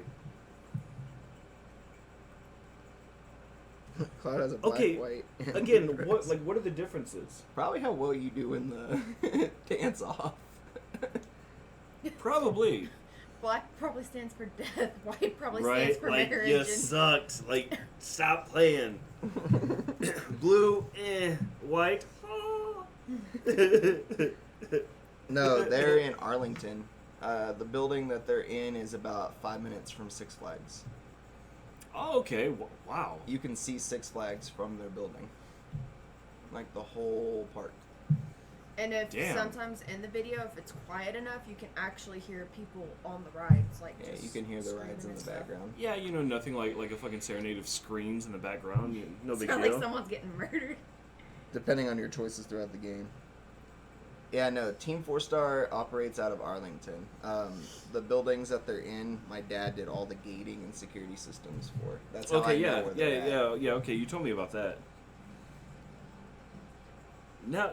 Cloud has a black, Okay, white. and Again, blue what dress. what are the differences? Probably how well you do in the dance off. Probably. Black probably stands for death. White probably Right? stands for Like, marriage. you and- sucked. Like, stop playing. Blue, white, No, they're in Arlington. The building that they're in is about 5 minutes from Six Flags. Oh, okay. Wow. You can see Six Flags from their building. Like the whole park. And if Damn. sometimes in the video, if it's quiet enough, you can actually hear people on the rides. Like Yeah, just you can hear the screaming rides in and the stuff. background. Yeah, you know, nothing like a fucking serenade of screams in the background. No big Sound deal. like someone's getting murdered. Depending on your choices throughout the game. Yeah, no, Team 4-Star operates out of Arlington. The buildings that they're in, my dad did all the gating and security systems for. That's how I Okay, know where they're at. yeah. Okay, you told me about that. Now,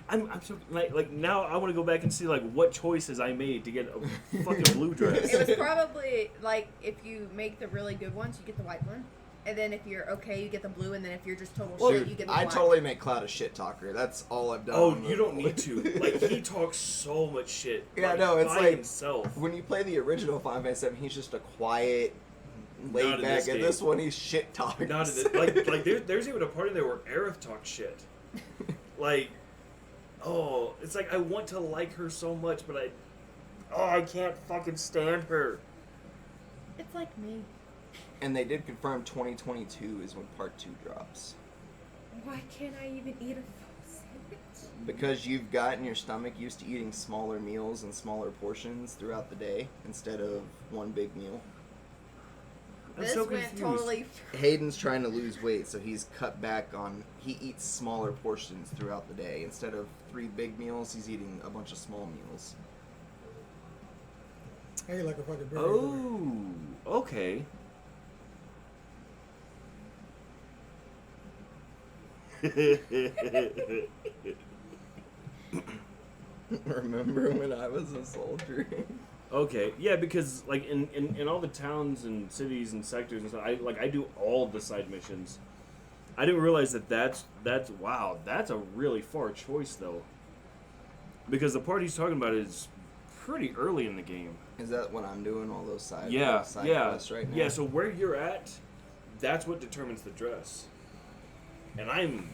I'm so like now I want to go back and see like what choices I made to get a fucking blue dress. It was probably like if you make the really good ones, you get the white one. And then if you're okay, you get the blue. And then if you're just total Well, shit, you get the I black. totally make Cloud a shit talker. That's all I've done. Oh, on the- you don't need to. Like he talks so much shit. Yeah, like, no, it's by like- himself. When you play the original Final Fantasy VII, he's just a quiet, laid Not in back. this And game. this one, he's shit talking. Not in it. Like there's even a part in there where Aerith talks shit. Like, oh, it's like I want to like her so much, but I can't fucking stand her. It's like me. And they did confirm 2022 is when Part 2 drops. Why can't I even eat a full sandwich? Because you've gotten your stomach used to eating smaller meals and smaller portions throughout the day instead of one big meal. I'm This so went confused. totally. Hayden's trying to lose weight, so he's cut back on. He eats smaller portions throughout the day. Instead of 3 big meals, he's eating a bunch of small meals. I eat like a fucking burger. Oh, okay. Remember when I was a soldier? Okay, yeah, because like in all the towns and cities and sectors and stuff, I do all the side missions. I didn't realize that's wow, that's a really far choice though. Because the part he's talking about is pretty early in the game. Is that what I'm doing? All those side Yeah, side yeah, quests right now? yeah. So where you're at, that's what determines the dress. And I'm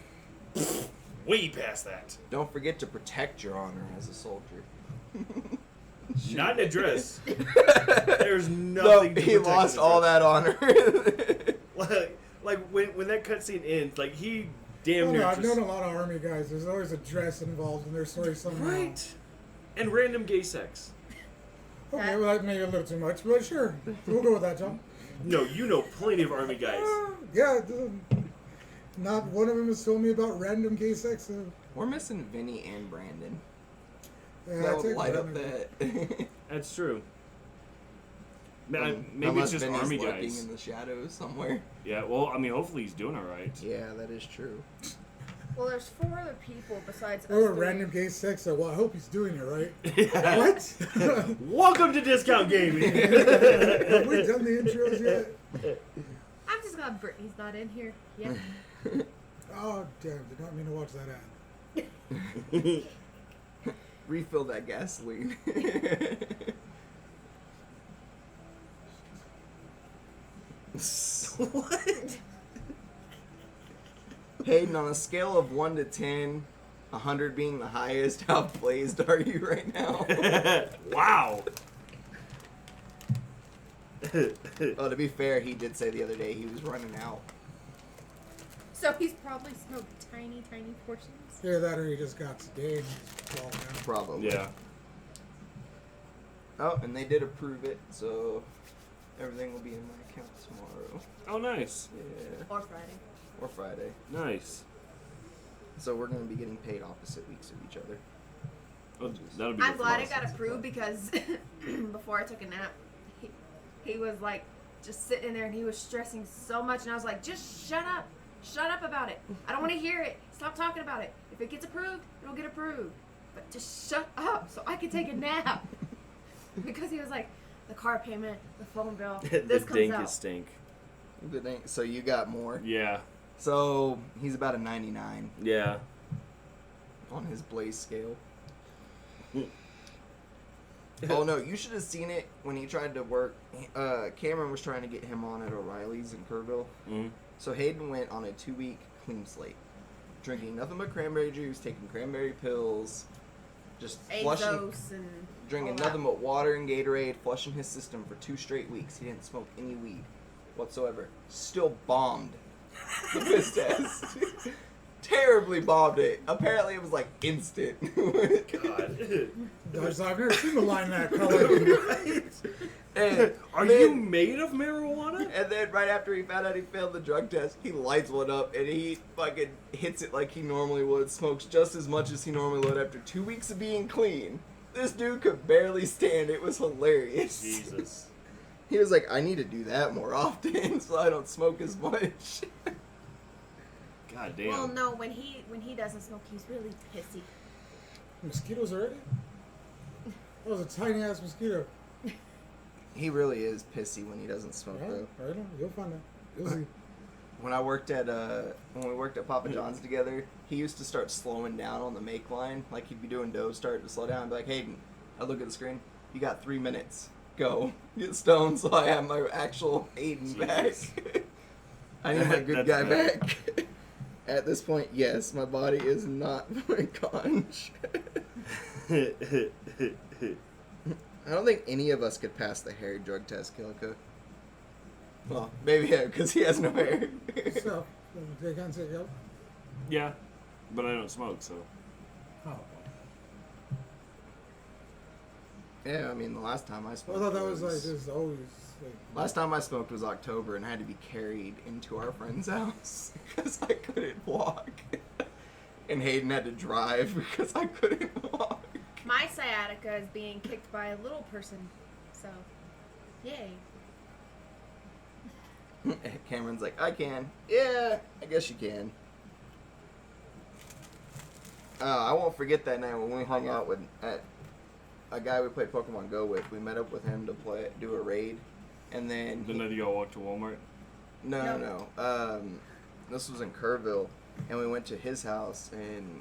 way past that. Don't forget to protect your honor as a soldier. Not in a dress. There's No, nothing. to he protect lost in a all dress. that honor. Like when that cutscene ends, like he damn Oh, near no, I've just known a lot of army guys. There's always a dress involved in their story somehow. right, and random gay sex. Okay, well that may be a little too much, but sure. We'll go with that, John. No, you know plenty of army guys. Yeah, not one of them has told me about random gay sex. So, We're missing Vinny and Brandon. yeah, That I would take light up Brandon. that. That's true. Maybe Unless it's just Vinny's army lurking guys. in the shadows somewhere. Yeah, well, I mean, hopefully he's doing all right. Yeah, that is true. Well, there's 4 other people besides us. Oh, three. random gay sex. So, well, I hope he's doing it right. What? Welcome to Discount Gaming. Have we done the intros yet? I'm just glad Brittany's not in here. Yeah. Oh, damn. Did not mean to watch that ad. Refill that gasoline. What? Hayden, on a scale of 1 to 10, 100 being the highest, how blazed are you right now? Wow. Oh, to be fair, he did say the other day he was running out. So he's probably smoked tiny, tiny portions. Either that or he just got gay and he's falling down. Probably. Yeah. Oh, and they did approve it, so everything will be in my account tomorrow. Oh, nice. Yeah. Or Friday. Or Friday. Nice. So we're going to be getting paid opposite weeks of each other. Oh, that'll be I'm good for glad us. it got approved because before I took a nap, he was like just sitting there and he was stressing so much, and I was like, just shut up. Shut up about it. I don't want to hear it. Stop talking about it. If it gets approved, it'll get approved. But just shut up so I can take a nap. Because he was like, the car payment, the phone bill, The this comes out. dankest stink. Good thing. So you got more. Yeah. So he's about a 99 Yeah. on his blaze scale. Oh no, you should have seen it when he tried to work. Cameron was trying to get him on at O'Reilly's in Kerrville. Mm-hmm. So Hayden went on a 2-week clean slate, drinking nothing but cranberry juice, taking cranberry pills, just flushing, Azos and drinking all that. nothing but water and Gatorade, flushing his system for 2 straight weeks. He didn't smoke any weed whatsoever. Still bombed the piss test. Terribly bombed it. Apparently it was like instant. God. Guys, I've never seen the line that color. And Are then- you made of marijuana? And then right after he found out he failed the drug test, he lights one up and he fucking hits it like he normally would. Smokes just as much as he normally would after 2 weeks of being clean. This dude could barely stand. It was hilarious. Jesus. He was like, I need to do that more often so I don't smoke as much. God damn. Well, no, when he doesn't smoke, he's really pissy. Mosquitoes already? That was a tiny ass mosquito. He really is pissy when he doesn't smoke Yeah, though. right on. You'll find out. You'll see. When I worked at when we worked at Papa John's together, he used to start slowing down on the make line. Like he'd be doing dough, start to slow down, and be like, Hayden, I'd look at the screen. You got 3 minutes. Go. Get stoned so I have my actual Hayden back. Jesus. I need my good That's guy bad. back. At this point, yes, my body is not for conch. I don't think any of us could pass the hair drug test, Killico. Well, maybe him, because he has no hair. So, they can't say yep. Yeah, but I don't smoke, so. Oh, Yeah, I mean, the last time I I smoked thought that was like just always like. Last time I smoked was October and had to be carried into our friend's house because I couldn't walk. And Hayden had to drive because I couldn't walk. My sciatica is being kicked by a little person, so yay. Cameron's like, I can. Yeah, I guess you can. I won't forget that night when we hung out with at a guy we played Pokemon Go with. We met up with him to do a raid, and then The night you all walked to Walmart? no. This was in Kerrville, and we went to his house, and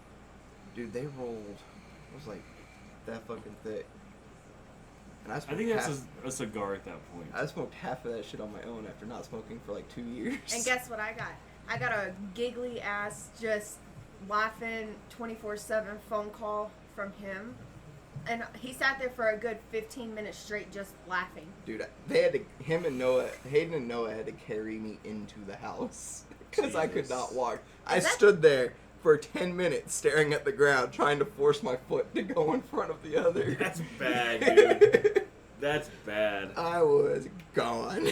dude, they rolled. It was like that fucking thick. And I think that's a cigar at that point. I smoked half of that shit on my own after not smoking for like 2 years. And guess what I got? I got a giggly ass, just laughing 24/7 phone call from him. And he sat there for a good 15 minutes straight just laughing. Dude, they had to, Hayden and Noah had to carry me into the house because I could not walk. I stood there for 10 minutes staring at the ground trying to force my foot to go in front of the other. That's bad, dude. That's bad. I was gone.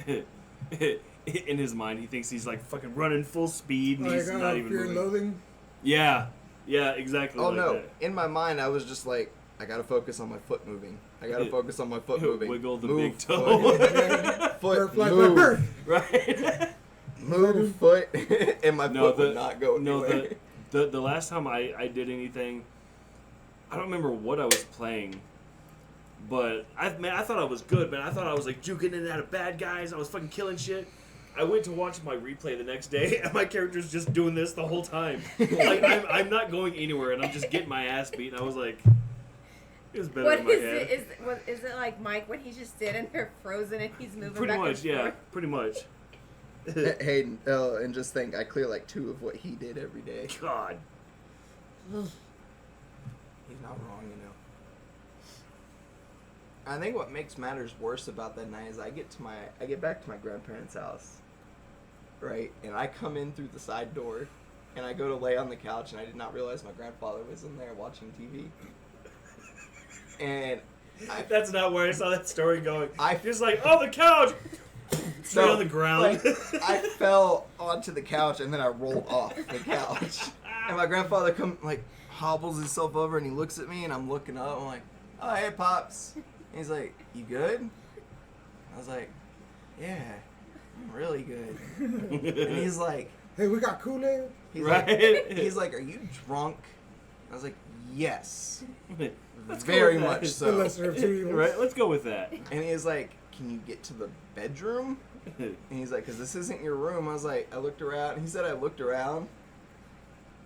In his mind, he thinks he's like fucking running full speed and he's Like, not even Fear and moving. Loathing. Yeah, exactly. Oh like no! that. In my mind, I was just like, I gotta focus on my foot moving. I gotta focus on my foot moving. Wiggle the Move, big toe. Foot, Butterfly move, pepper. Right. move, foot, and my No, foot would not go No, anywhere. the last time I did anything, I don't remember what I was playing, but I thought I was good, man. I thought I was like juking in and out of bad guys. I was fucking killing shit. I went to watch my replay the next day, and my character's just doing this the whole time. Like I'm not going anywhere, and I'm just getting my ass beat. And I was like, it was better What in my is head. it? Is it like Mike when he's just sitting there frozen and he's moving Pretty back much, and yeah. forth? Pretty much. Hayden, and just think, I clear like 2 of what he did every day. God. He's not wrong, you know. I think what makes matters worse about that night is I get back to my grandparents' house, right? And I come in through the side door, and I go to lay on the couch, and I did not realize my grandfather was in there watching TV. And That's not where I saw that story going. I- just like, oh, the couch. Straight on the ground. like, I fell onto the couch, and then I rolled off the couch. And my grandfather hobbles himself over, and he looks at me, and I'm looking up. I'm like, oh, hey, Pops. And he's like, you good? I was like, yeah, I'm really good. And he's like, Hey, we got Kool-Aid. he's like, are you drunk? I was like, yes, Let's go very with that. much The so. lesser of two evils. Right, let's go with that. And he's like, can you get to the bedroom? And he's like, because this isn't your room. I was like, I looked around. He said I looked around.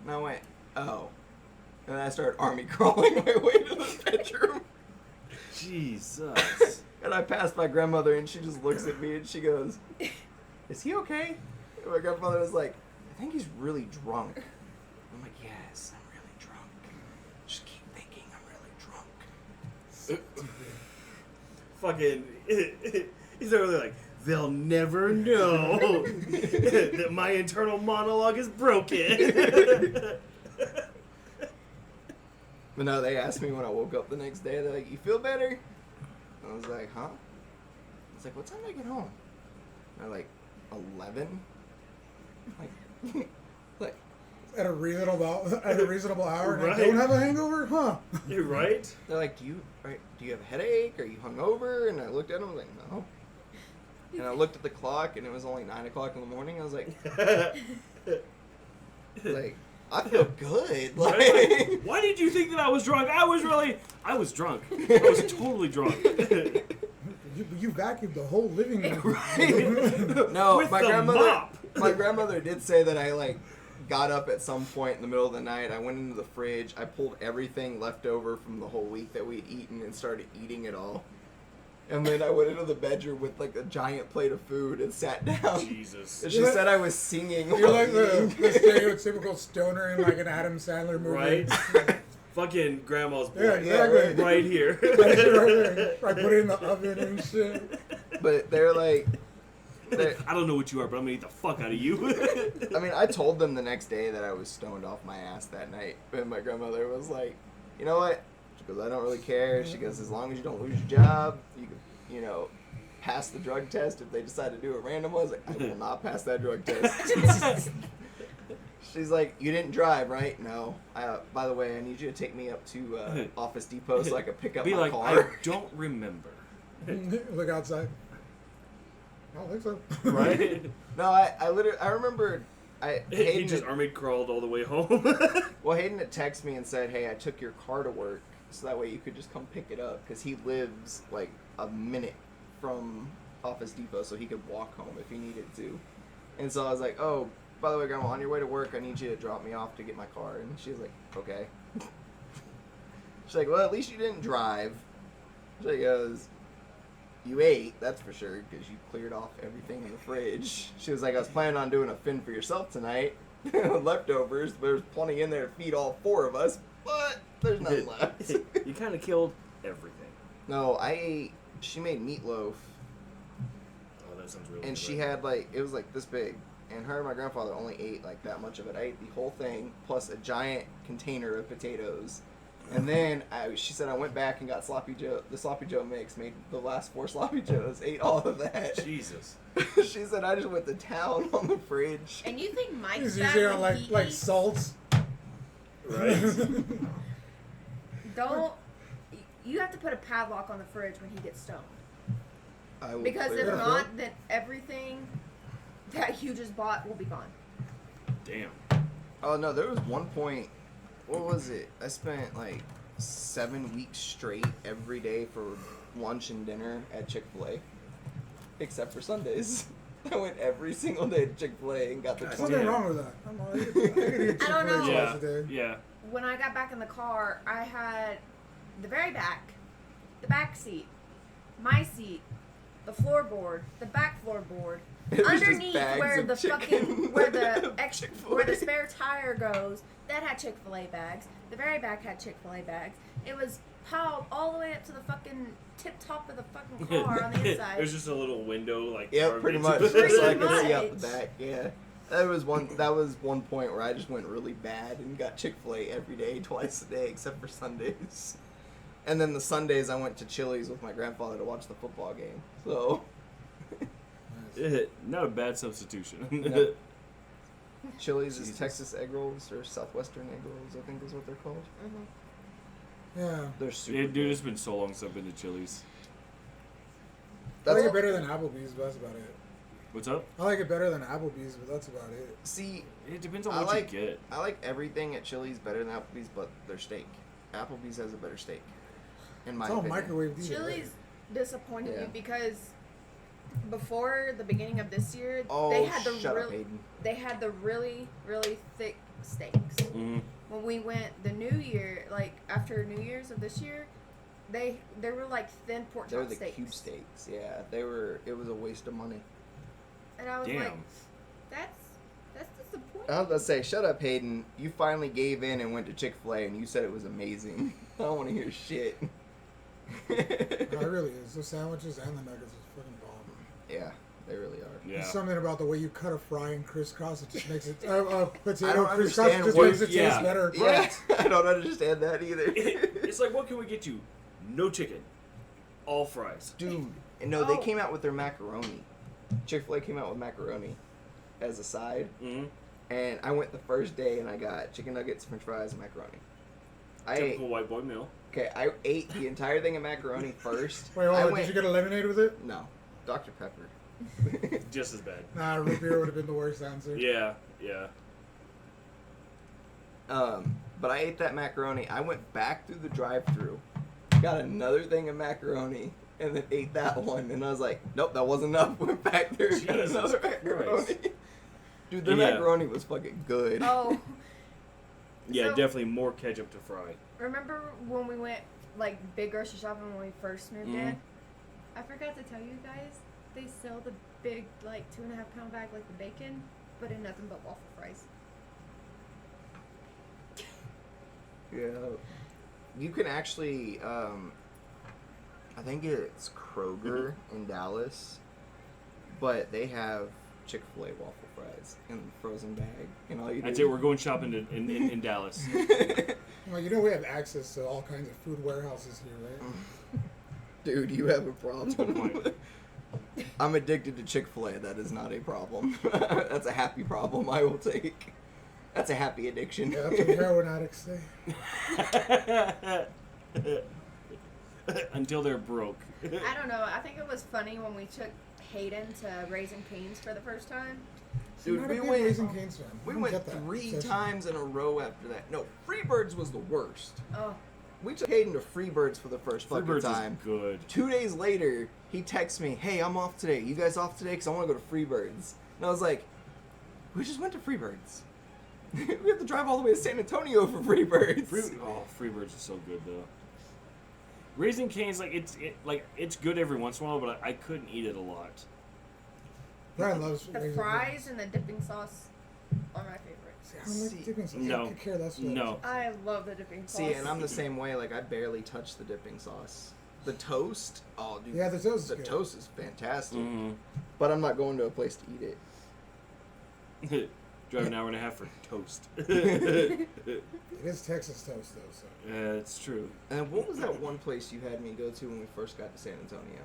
And I went, oh. And then I started army crawling my way to the bedroom. Jesus. And I passed my grandmother, and she just looks at me, and she goes, is he okay? And my grandfather was like, I think he's really drunk. I'm like, yes, I'm really drunk. Just keep thinking I'm really drunk. Fucking. He's literally like, they'll never know that my internal monologue is broken. But no, they asked me when I woke up the next day, they're like, you feel better? I was like, huh? I was like, what time did I get home? They're like, 11? Like, At a reasonable hour. And Right. I don't have a hangover, huh? You're right? they're like, do you have a headache? Are you hungover? And I looked at them, I was like, no. And I looked at the clock, and it was only 9 o'clock in the morning. I was like, I feel good. Like, Why did you think that I was drunk? I was drunk. I was totally drunk. You vacuumed the whole living room. no, With my the grandmother. mop. My grandmother did say that I got up at some point in the middle of the night. I went into the fridge. I pulled everything left over from the whole week that we'd eaten and started eating it all. And then I went into the bedroom with a giant plate of food and sat down. Jesus. And she said I was singing. You're while like the eating. stereotypical stoner in like an Adam Sandler movie. Right? Fucking grandma's boy. Yeah, exactly. Right here. Right there. I put it in the oven and shit. But they're like, I don't know what you are, but I'm gonna eat the fuck out of you. I mean, I told them the next day that I was stoned off my ass that night. And my grandmother was like, you know what? She goes, I don't really care. She goes, as long as you don't lose your job, you can, pass the drug test. If they decide to do a random one, I was like, I will not pass that drug test. She's like, you didn't drive, right? No. By the way, I need you to take me up to Office Depot so I can pick up Be my like, car. I don't remember. Look outside. I don't think so. Right? No, I remember. He Hayden just had- army crawled all the way home. Well, Hayden had texted me and said, hey, I took your car to work, so that way you could just come pick it up, because he lives like a minute from Office Depot, so he could walk home if he needed to. And so I was like, oh, by the way, Grandma, on your way to work, I need you to drop me off to get my car. And she was like, okay. She's like, well, at least you didn't drive. She goes, you ate, that's for sure, because you cleared off everything in the fridge. She was like, I was planning on doing a fin for yourself tonight. Leftovers. There's plenty in there to feed all 4 of us, but there's nothing left. You kind of killed everything. No, I ate. She made meatloaf, Oh, that sounds really good. and she had like it was like this big, and her and my grandfather only ate like that much of it. I ate the whole thing plus a giant container of potatoes, and then she said I went back and got the sloppy Joe mix, made the last 4 sloppy joes, ate all of that. Jesus. She said I just went to town on the fridge. And you think Mike's He's bad usually on when he like eats? salts. Right. Don't. You have to put a padlock on the fridge when he gets stoned. I will Because clear if it. not, then everything that you just bought will be gone. Damn. Oh no, there was one point. What was it? I spent like 7 weeks straight every day for lunch and dinner at Chick-fil-A, except for Sundays. I went every single day to Chick-fil-A and got the God There's 20. nothing damn. wrong with that. I can eat I don't know. Chick-fil-A Yeah. twice a day. Yeah. When I got back in the car, I had the very back, the back seat, my seat, the floorboard, the back floorboard, It was just underneath bags where of the chicken. fucking where the Chick-fil-A. where the spare tire goes, that had Chick-fil-A bags. The very back had Chick-fil-A bags. It was piled all the way up to the fucking tip top of the fucking car on the inside. There's just a little window, like. Yeah, carved pretty into much. it. Just so I Pretty could see out much. the back. Yeah, that was one point where I just went really bad and got Chick-fil-A every day, twice a day, except for Sundays. And then the Sundays I went to Chili's with my grandfather to watch the football game. So Not a bad substitution. No. Chili's is Jesus. Texas egg rolls or Southwestern egg rolls, I think is what they're called. Mhm. Yeah. They're super. Yeah, dude, good. it's been so long since I've been to Chili's. I like That's it better than Applebee's, but that's about it. What's up? I like it better than Applebee's, but that's about it. See, It depends on I what like- you get. I like everything at Chili's better than Applebee's, but their steak. Applebee's has a better steak, in my It's all opinion. microwave either way. Chili's disappointed Yeah. me because before the beginning of this year, Oh, they had the shut up, Hayden. they had the really thick steaks. Mm-hmm. When we went the New Year, like after New Year's of this year, they were like thin pork They were chop the steaks. cube steaks. Yeah, they were. It was a waste of money. And I was like, Damn. that's disappointing. I was about to say, shut up, Hayden. You finally gave in and went to Chick-fil-A, and you said it was amazing. I don't want to hear shit. No, it really is. The sandwiches and the nuggets is fucking bomb. Yeah, they really are. Yeah. There's something about the way you cut a fry and crisscross. It just makes it. I Potato don't crisscross understand just what- makes it yeah. taste better. Yeah, I don't understand that either. It's like, what can we get you? No chicken. All fries. Dude, and no, they Oh. came out with their macaroni. Chick-fil-A came out with macaroni as a side. Mm-hmm. And I went the first day and I got chicken nuggets, french fries, and macaroni. Typical white boy meal. I ate the entire thing of macaroni first. Wait, hold I on. went, Did you get a lemonade with it? No, Dr. Pepper. Just as bad. Nah, root beer would have been the worst answer. Yeah, yeah. But I ate that macaroni. I went back through the drive-thru, got another thing of macaroni, and then ate that one. And I was like, nope, that wasn't enough. Went back there and got Jesus another Christ. macaroni. Dude, the Yeah. macaroni was fucking good. Oh, Yeah, So- definitely more ketchup to fry. remember when we went like big grocery shopping when we first moved Mhm. in? I forgot to tell you guys, they sell the big like 2.5 pound bag like the bacon, but in nothing but waffle fries. Yeah. You can actually, I think it's Kroger in Dallas, but they have Chick-fil-A waffle fries in the frozen bag. And all you That's do it. We're going shopping in Dallas. Well, you know we have access to all kinds of food warehouses here, right? Dude, you have a That's a good problem. point. I'm addicted to Chick-fil-A. That is not a problem. That's a happy problem I will take. That's a happy addiction. Yeah, that's what heroin addicts say. Until they're broke. I don't know. I think it was funny when we took Hayden to Raising Cane's for the first time. I'm Dude, not we a big went. Raising Cane's fan. We I don't went get that 3 obsession. times in a row after that. No, Freebirds was the worst. Oh, We took Hayden to Freebirds for the first fucking Freebirds time. is good. 2 days later, he texts me, "Hey, I'm off today. You guys off today? Because I want to go to Freebirds." And I was like, "We just went to Freebirds. We have to drive all the way to San Antonio for Freebirds." Freebirds is so good though. Raising Cane's like it's good every once in a while, but I couldn't eat it a lot. Brian loves The Raisin fries and the dipping sauce are my favorites. Cane's. See, I don't like dipping sauce. No. I could care less for that. No. I love the dipping sauce. See, and I'm the same way. Like I barely touch the dipping sauce. The toast, oh dude, Yeah, the toast is the good. toast is fantastic. Mm-hmm. But I'm not going to a place to eat it. Drive an hour and a half for toast. It is Texas toast though, so. Yeah, it's true. And what was that one place you had me go to when we first got to San Antonio?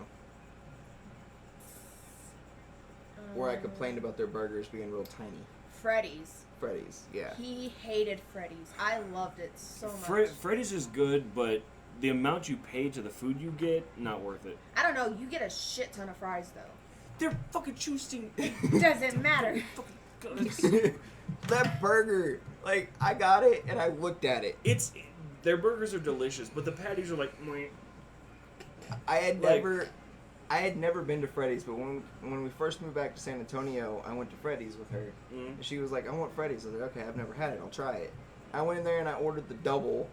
Where I complained about their burgers being real tiny. Freddy's. Freddy's, yeah. He hated Freddy's. I loved it so much. Freddy's is good, but the amount you pay to the food you get, not worth it. I don't know. You get a shit ton of fries though. They're fucking choosing. Doesn't matter. That burger, like I got it and I looked at it. Their burgers are delicious, but the patties are like. Mwah. I had Like- never been to Freddy's, but when we first moved back to San Antonio, I went to Freddy's with her. Mm. And she was like, "I want Freddy's." I was like, "Okay, I've never had it. I'll try it." I went in there and I ordered the double,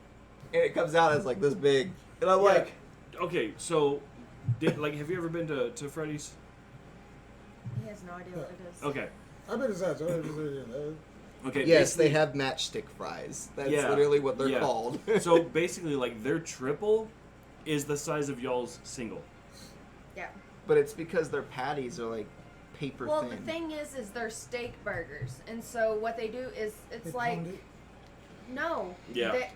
and it comes out as like this big, and I'm Yeah. like, Okay, so, have you ever been to Freddy's? He has no idea what it is. Okay. I bet it's that. Okay. "Yes, they basically- have matchstick fries. That's Yeah, literally what they're yeah. called." So basically, like their triple is the size of y'all's single. Yeah. But it's because their patties are like paper Well, thin. the thing is they're steak burgers, and so what they do is it's like no. Yeah. They,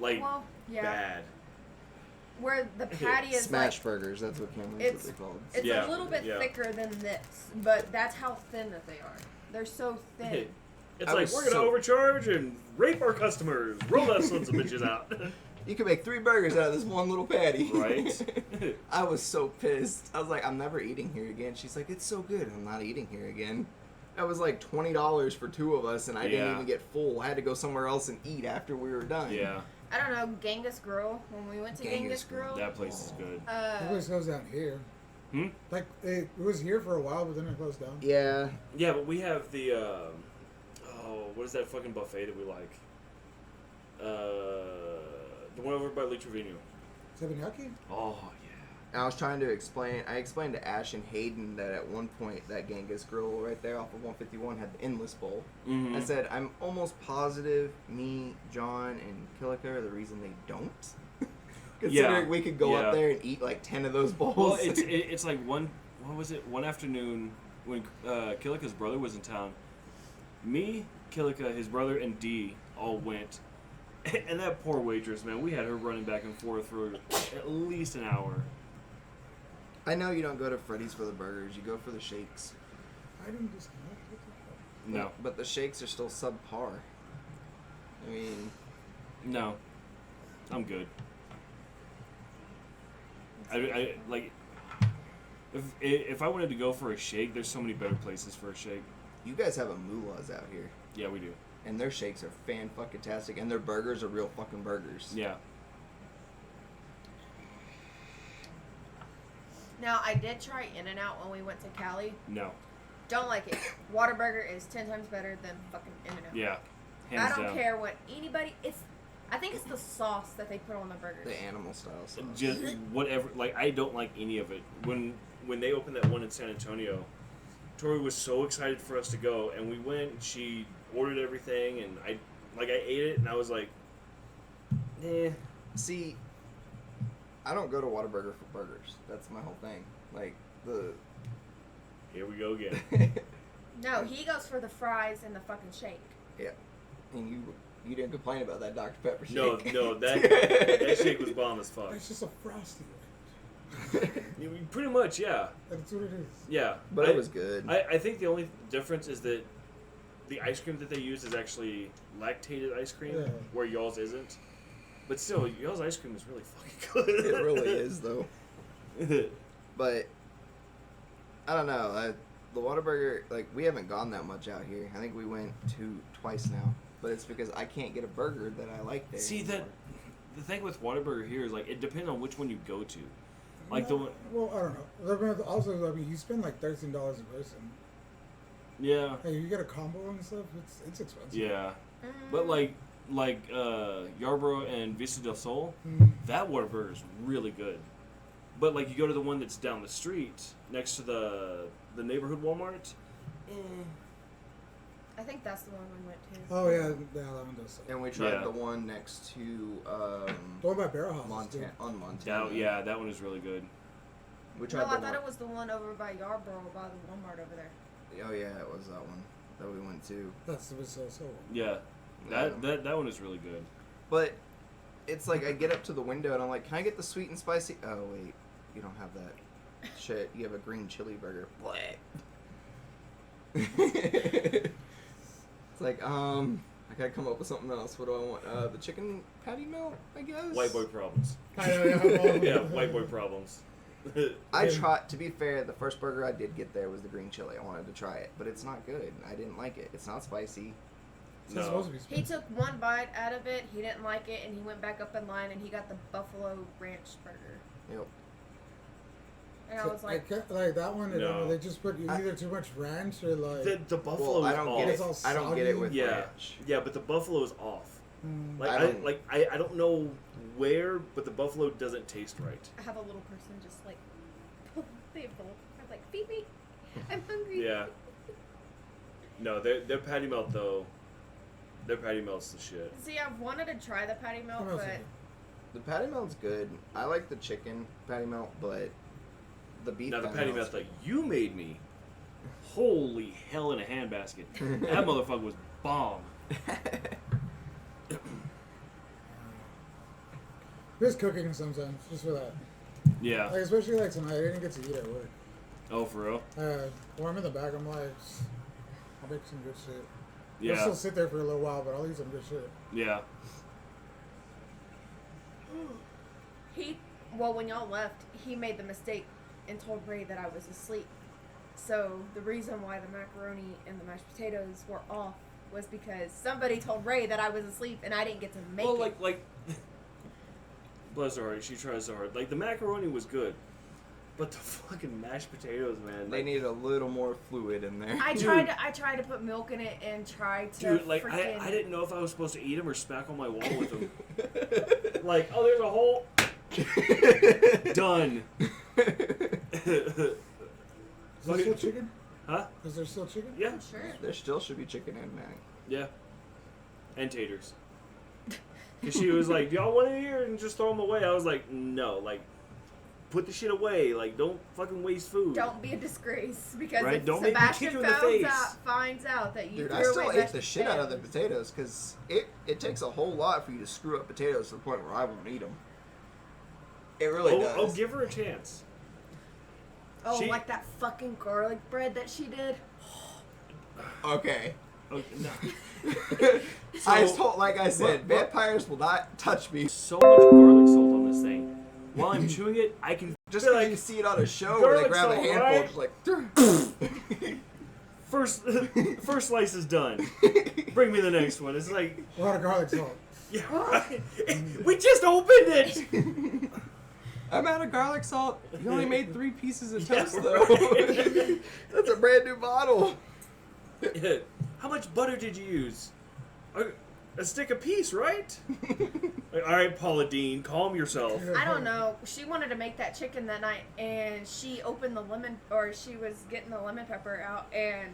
Like well, yeah. bad. Where the patty is Smash like burgers. That's what Cameron's it's- what they're called. it's Yeah, a little bit yeah. thicker than this, but that's how thin that they are. They're so thin. It's I like was we're gonna so- overcharge and rape our customers. Roll that sons of bitches out. You can make 3 burgers out of this one little patty. Right? I was so pissed. I was like, I'm never eating here again. She's like, it's so good. I'm not eating here again. That was like $20 for 2 of us, and I didn't Yeah. even get full. I had to go somewhere else and eat after we were done. Yeah, I don't know, Genghis Grill. When we went to Genghis Genghis Grill. Grill, that place is good. It always goes down here. Hmm? Like it was here for a while, but then it closed down. Yeah. Yeah, but we have the what is that fucking buffet that we like? The one over by Lee Trevino. Teppanyaki? Oh yeah. I was trying to explain. I explained to Ash and Hayden that at one point that Genghis Grill right there off of 151 had the Endless Bowl. Mm-hmm. I said, I'm almost positive me, John, and Killica are the reason they don't. Considering we could go Yeah. up there and eat like 10 of those bowls. Well, it's like one afternoon when Killica's brother was in town. Me, Killica, his brother, and Dee all went. And that poor waitress, man, we had her running back and forth for at least an hour. I know you don't go to Freddy's for the burgers. You go for the shakes. I didn't disconnect. No. But the shakes are still subpar. I mean, No. I'm good. I like if I wanted to go for a shake, there's so many better places for a shake. you guys have a Moolah's out here. Yeah, we do. And their shakes are fan-fucking-tastic. And their burgers are real fucking burgers. Yeah. now I did try In-N-Out when we went to Cali. No. Don't like it. Whataburger is 10 times better than fucking In-N-Out. Yeah. I Hands don't down. care what anybody. I think it's the sauce that they put on the burgers. The animal-style sauce. Just whatever. Like I don't like any of it. When they opened that one in San Antonio, Tori was so excited for us to go, and we went. And she ordered everything, and I ate it, and I was like, eh. See, I don't go to Whataburger for burgers. That's my whole thing. Like, Here we go again. No, he goes for the fries and the fucking shake. yeah. And you didn't complain about that Dr. Pepper shake. No, that shake was bomb as fuck. It's just a frosty. Pretty much, yeah. That's what it is. Yeah. But it was good. I think the only difference is that the ice cream that they use is actually lactated ice cream, Yeah. where y'all's isn't. But still, y'all's ice cream is really fucking good. It really is, though. But, I don't know. The Whataburger, like, we haven't gone that much out here. I think we went twice now. But it's because I can't get a burger that I like there. See, anymore. the thing with Whataburger here is, like, it depends on which one you go to. Like, the one... Well, I don't know. Also, I mean, you spend like $13 a person. Yeah. Hey, you get a combo and stuff. It's expensive. Yeah. But, like, like Yarborough and Vista del Sol, Mm. that Whataburger is really good. But like you go to the one that's down the street next to the neighborhood Walmart. I think that's the one we went to. Oh yeah, that one does. Suck. And we tried Yeah. the one next to The one by Barrel House. is Montana. good. On Montana. That, yeah, that one is really good. We No, tried I the thought one. it was the one over by Yarborough, by the Walmart over there. Oh yeah, it was that one that we went to. That's the so one. Yeah, that one is really good. But it's like I get up to the window and I'm like, can I get the sweet and spicy? Oh wait, you don't have that. Shit, you have a green chili burger. What? It's like, I gotta come up with something else. What do I want? The chicken patty melt, I guess. White boy problems. I know, yeah. Yeah, white boy problems. I tried. To be fair, the first burger I did get there was the green chili. I wanted to try it, but it's not good. I didn't like it. It's not spicy. It's No. supposed to be He spicy. took one bite out of it, he didn't like it, and he went back up in line and he got the Buffalo Ranch burger. Yep. And I So was like, can't, like that one. No. They just put either too much ranch or like. The buffalo Well, I is don't off. get it. It's all I don't get it with Yeah. ranch. Yeah, but the buffalo is off. Mm. Like I don't know where, but the buffalo doesn't taste right. I have a little person just like, they have both. I'm like, feed me. I'm hungry. Yeah. No, their patty melt though. Their patty melt's the shit. See, I've wanted to try the patty melt, What else but is it? The patty melt's good. I like the chicken patty melt, but the beef. Now the patty melt's melt that you made me, holy hell in a handbasket. That motherfucker was bomb. Just cooking sometimes, just for that. Yeah. Like especially like tonight, I didn't get to eat at work. Oh, for real? When I'm in the back, I'm like, I'll make some good shit. I'll Yeah. still sit there for a little while, but I'll eat some good shit. Yeah. when y'all left, he made the mistake and told Ray that I was asleep. So the reason why the macaroni and the mashed potatoes were off was because somebody told Ray that I was asleep and I didn't get to make Well, it. like, bless her heart, she tries so hard. Like, the macaroni was good, but the fucking mashed potatoes, man. They like, need a little more fluid in there. I Dude. tried to put milk in it and tried to Dude, like, freaking... I didn't know if I was supposed to eat them or smack on my wall with them. Like, oh, there's a hole. Done. Is there still chicken? Huh? Is there still chicken? Yeah. Sure. There still should be chicken and mac. Yeah. And taters. Because she was like, do y'all want it here? And just throw them away. I was like, no. Like, put the shit away. Like, don't fucking waste food. Don't be a disgrace because Right? if Don't make me Sebastian kick you in the face. finds out that you Dude, threw I still away ate mashed the shit out of the potatoes. potatoes because it takes a whole lot for you to screw up potatoes to the point where I won't eat them. It really does. Oh, give her a chance. Oh, She- like that fucking garlic bread that she did. Okay. Oh, no. I So- told, like I said, But- vampires will not touch me. So much garlic salt on this thing. While I'm chewing it, I can Just feel because like you see it on a show where they garlic grab a salt, handful, right? just like. first slice is done. Bring me the next one. It's like, A lot of garlic salt. yeah, right. We just opened it. I'm out of garlic salt. You only made 3 pieces of Yeah, toast, though. right. That's a brand new bottle. How much butter did you use? A stick apiece, right? Like, all right, Paula Dean, calm yourself. I don't know. She wanted to make that chicken that night, and she opened the lemon, or she was getting the lemon pepper out. And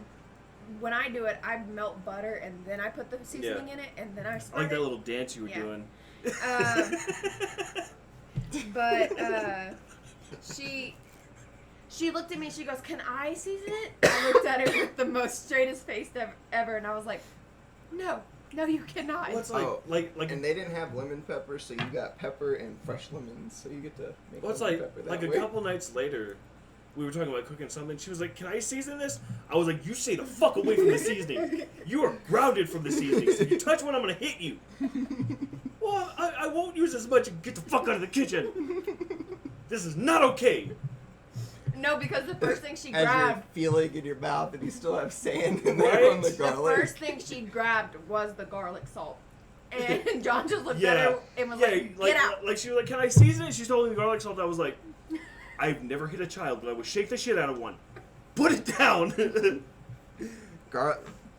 when I do it, I melt butter, and then I put the seasoning in it, and then I I spread like that it. little dance you were Yeah. doing. But she looked at me. She goes, "Can I season it?" I looked at her with the most straightest face ever, and I was like, "No, you cannot." Well, it's like, Oh, like, And they didn't have lemon pepper, so you got pepper and fresh lemons, so you get to make well, it's lemon like, pepper that like a way. couple nights later, we were talking about cooking something. She was like, "Can I season this?" I was like, "You stay the fuck away from the seasoning. You are grounded from the seasoning. If you touch one, I'm gonna hit you." Well, I won't use as much. Get the fuck out of the kitchen. This is not okay. No, because the first thing she As grabbed. you're feeling in your mouth and you still have sand in there on the Right? The garlic. first thing she grabbed was the garlic salt. And John just looked at Yeah, her and was like, "Get out." Like she was like, "Can I season it?" She's holding the garlic salt. I was like, "I've never hit a child, but I would shake the shit out of one. Put it down."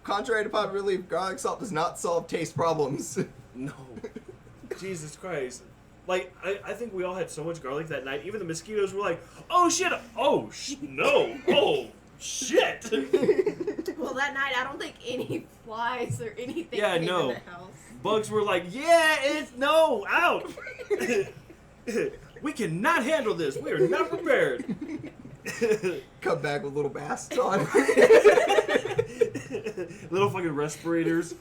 Contrary to popular belief, garlic salt does not solve taste problems. No. Jesus Christ. Like, I think we all had so much garlic that night. Even the mosquitoes were like, oh shit, oh no, oh shit. Well, that night I don't think any flies or anything Yeah, came no. in the house. Bugs were like, yeah, it's no, out. We cannot handle this. We are not prepared. Come back with little masks on. Little fucking respirators.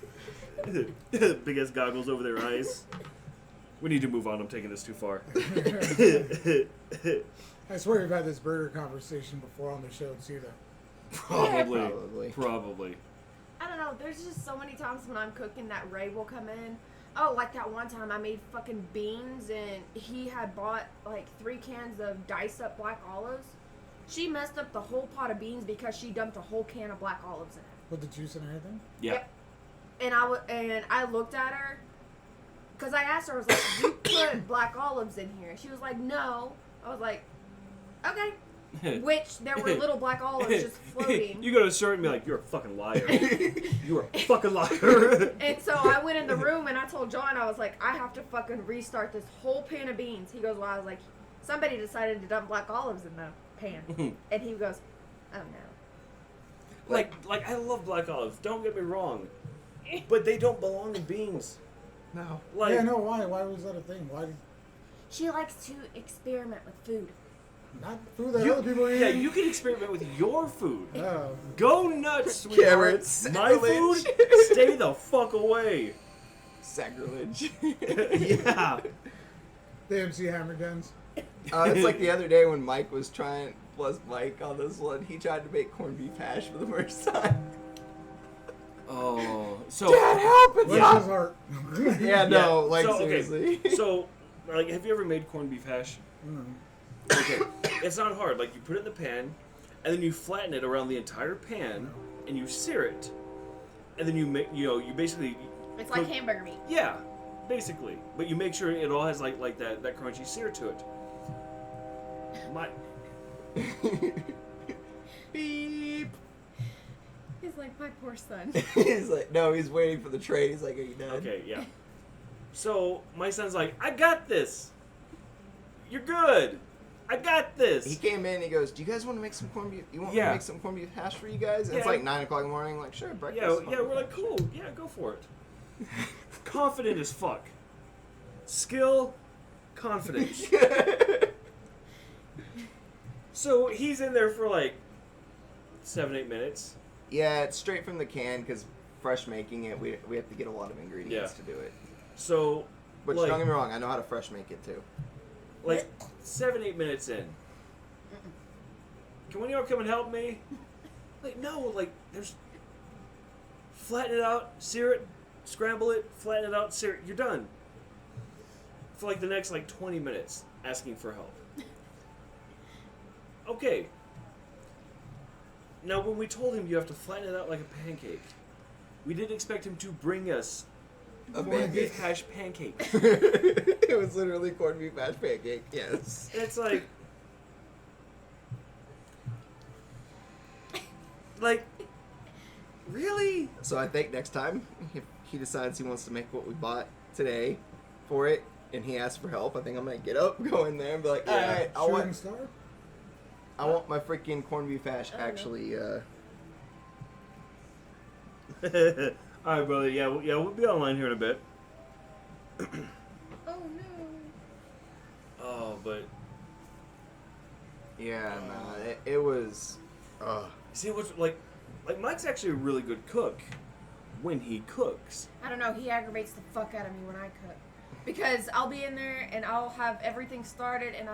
Big ass goggles over their eyes. We need to move on. I'm taking this too far. I swear we've had this burger conversation before on the show too, though. Probably. I don't know. There's just so many times when I'm cooking that Ray will come in. Oh, like that one time I made fucking beans and he had bought like 3 cans of diced up black olives. She messed up the whole pot of beans because she dumped a whole can of black olives in it. With the juice and everything. Yeah. Yep. And I looked at her because I asked her, I was like, you put black olives in here? She was like, no. I was like, okay. Which there were little black olives just floating. You go to a store and be like, you're a fucking liar. You're a fucking liar. And so I went in the room and I told John, I was like, I have to fucking restart this whole pan of beans. He goes, well, I was like, somebody decided to dump black olives in the pan. And he goes, oh no. Like I love black olives. Don't get me wrong, but they don't belong in beans. No. Like, Yeah, no, why? Why was that a thing? Why did She likes to experiment with food. not food that other people are yeah, eating? you can experiment with your food. Oh. Go nuts, sweetheart. Carrots, My food, sacrilege. stay the fuck away. Sacrilege. Yeah. The MC Hammer guns. It's like the other day when Mike was trying, plus Mike on this one, he tried to make corned beef hash for the first time. Oh, so Dad, help! It's Bless not. his heart. Yeah, no, like so, okay. seriously. So, like, have you ever made corned beef hash? Mm. Okay, it's not hard. Like, you put it in the pan, and then you flatten it around the entire pan, and you sear it, and then you make, you basically, It's like hamburger meat. yeah, basically. But you make sure it all has like that crunchy sear to it. My, Beep. He's like, my poor son. He's like, no, he's waiting for the tray. He's like, are you done? okay, yeah. So my son's like, I got this. You're good. I got this. He came in and he goes, do you guys want to make some corned beef? You want me Yeah. to make some corned beef hash for you guys? And it's Yeah. like 9 o'clock in the morning. Like, sure, breakfast. Yeah, is fine. we're like, cool. Yeah, go for it. Confident as fuck. Skill, confidence. So he's in there for like 7-8 minutes. Yeah, it's straight from the can because fresh making it, we have to get a lot of ingredients Yeah. to do it. So, But like, don't get me wrong, I know how to fresh make it too. like 7-8 minutes in. Can one of y'all come and help me? Like, no, like, there's. Flatten it out, sear it, scramble it, flatten it out, sear it. You're done. For like the next like 20 minutes, asking for help. Okay. Now, when we told him you have to flatten it out like a pancake, we didn't expect him to bring us A corned pancake. beef hash pancakes. It was literally corned beef hash pancake. Yes. And it's like, really? So I think next time, if he decides he wants to make what we bought today for it, and he asks for help, I think I'm gonna get up, go in there, and be like, all right, Shooting star? I want my freaking corned beef hash I don't know. actually. All right, brother. Yeah, we'll be online here in a bit. Oh no. Oh, but Yeah, no, it was. see, what's like Mike's actually a really good cook when he cooks. I don't know. He aggravates the fuck out of me when I cook. Because I'll be in there and I'll have everything started and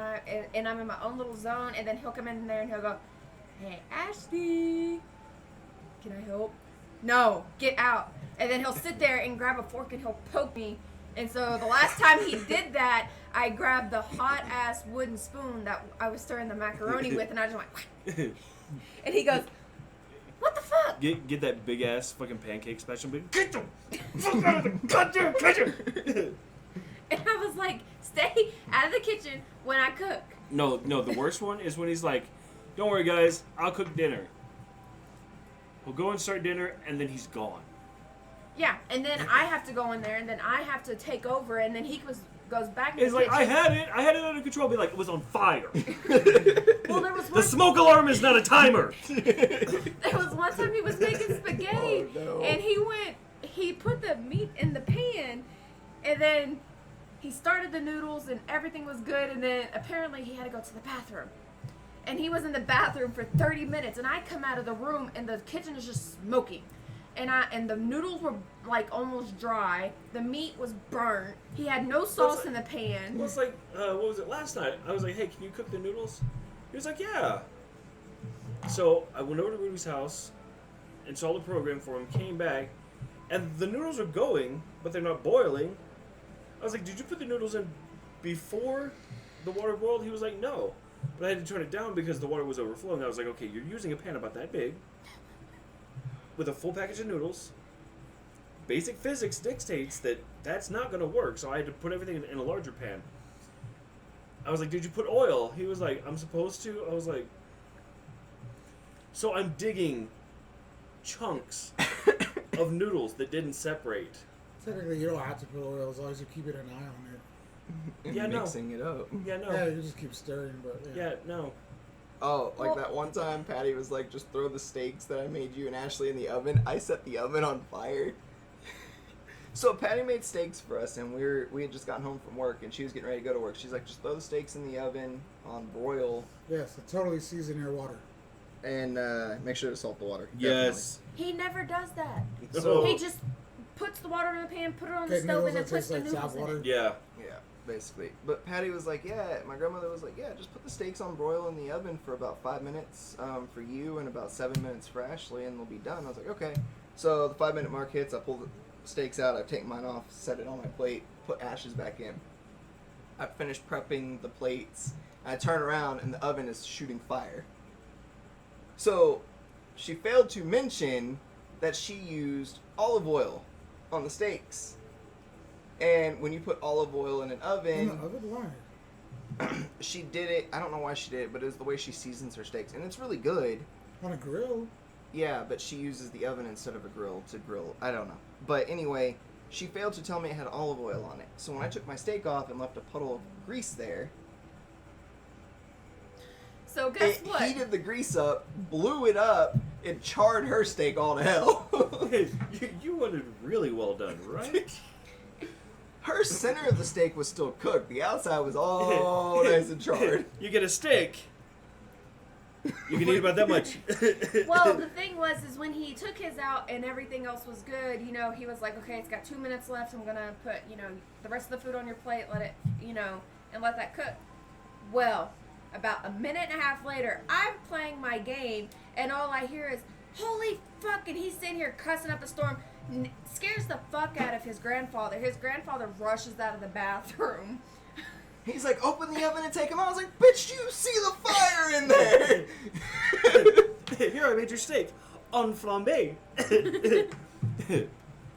I'm in my own little zone and then he'll come in there and he'll go, "Hey Ashley, can I help?" "No, get out." And then he'll sit there and grab a fork and he'll poke me. And so the last time he did that, I grabbed the hot ass wooden spoon that I was stirring the macaroni with and I just went, "Whack." And he goes, "What the fuck?" Get that big ass fucking pancake special. But get the fuck out of the goddamn kitchen. And I was like, "Stay out of the kitchen when I cook." No, the worst one is when he's like, "Don't worry, guys, I'll cook dinner." We'll go and start dinner, and then he's gone. Yeah, and then I have to go in there, and then I have to take over, and then he goes back in It's the like, kitchen. I had it under control. Be like, it was on fire. Well, there was The one. smoke alarm is not a timer. There was one time he was making spaghetti, Oh, no. and he put the meat in the pan, and then he started the noodles, and everything was good, and then apparently he had to go to the bathroom. And he was in the bathroom for 30 minutes, and I come out of the room, and the kitchen is just smoking. And the noodles were like almost dry. The meat was burnt. He had no sauce in the pan. Well, it's like, what was it last night? I was like, hey, can you cook the noodles? He was like, yeah. So I went over to Rudy's house, installed the program for him, came back, and the noodles are going, but they're not boiling. I was like, did you put the noodles in before the water boiled? He was like, no. But I had to turn it down because the water was overflowing. I was like, okay, you're using a pan about that big with a full package of noodles. Basic physics dictates that that's not going to work, so I had to put everything in a larger pan. I was like, did you put oil? He was like, I'm supposed to? I was like, so I'm digging chunks of noodles that didn't separate. Technically, you don't have to put oil as long as you keep it an eye on it. And Yeah, no. mixing it up. Yeah, no. Yeah, you just keep stirring, but Yeah, no. Oh, like Well- that one time Patty was like, just throw the steaks that I made you and Ashley in the oven. I set the oven on fire. So Patty made steaks for us, and we had just gotten home from work, and she was getting ready to go to work. She's like, just throw the steaks in the oven on broil, yes, so totally season your water. and make sure to salt the water. Yes. He never does that. So He just puts the water in the pan, put it on the Okay, stove, noodles and then that puts taste the like noodles tap in water. it. Yeah. yeah, basically. But Patty was like, yeah, my grandmother was like, yeah, just put the steaks on broil in the oven for about 5 minutes for you and about 7 minutes for Ashley, and they'll be done. I was like, okay. So the 5-minute mark hits, I pull the steaks out, I take mine off, set it on my plate, put Ash's back in. I finished prepping the plates, and I turn around, and the oven is shooting fire. So she failed to mention that she used olive oil on the steaks. And when you put olive oil in an In oven, the oven, why? she did it. I don't know why she did it, but it was the way she seasons her steaks, and it's really good. On a grill? Yeah, but she uses the oven instead of a grill to grill. I don't know. But anyway, she failed to tell me it had olive oil on it. So when I took my steak off and left a puddle of grease there, So guess it what? heated the grease up, blew it up, and charred her steak all to hell. you wanted really well done, right? Her center of the steak was still cooked. The outside was all nice and charred. You get a steak. You can eat about that much. Well, the thing was, is when he took his out and everything else was good, you know, he was like, okay, it's got 2 minutes left. I'm gonna put, you know, the rest of the food on your plate, let it, you know, and let that cook. Well, about a minute and a half later, I'm playing my game, and all I hear is, holy fuck, and he's sitting here cussing up a storm. Scares the fuck out of his grandfather. His grandfather rushes out of the bathroom. He's like, open the oven and take him out. I was like, bitch, you see the fire in there. Here, I made your steak. En flambe.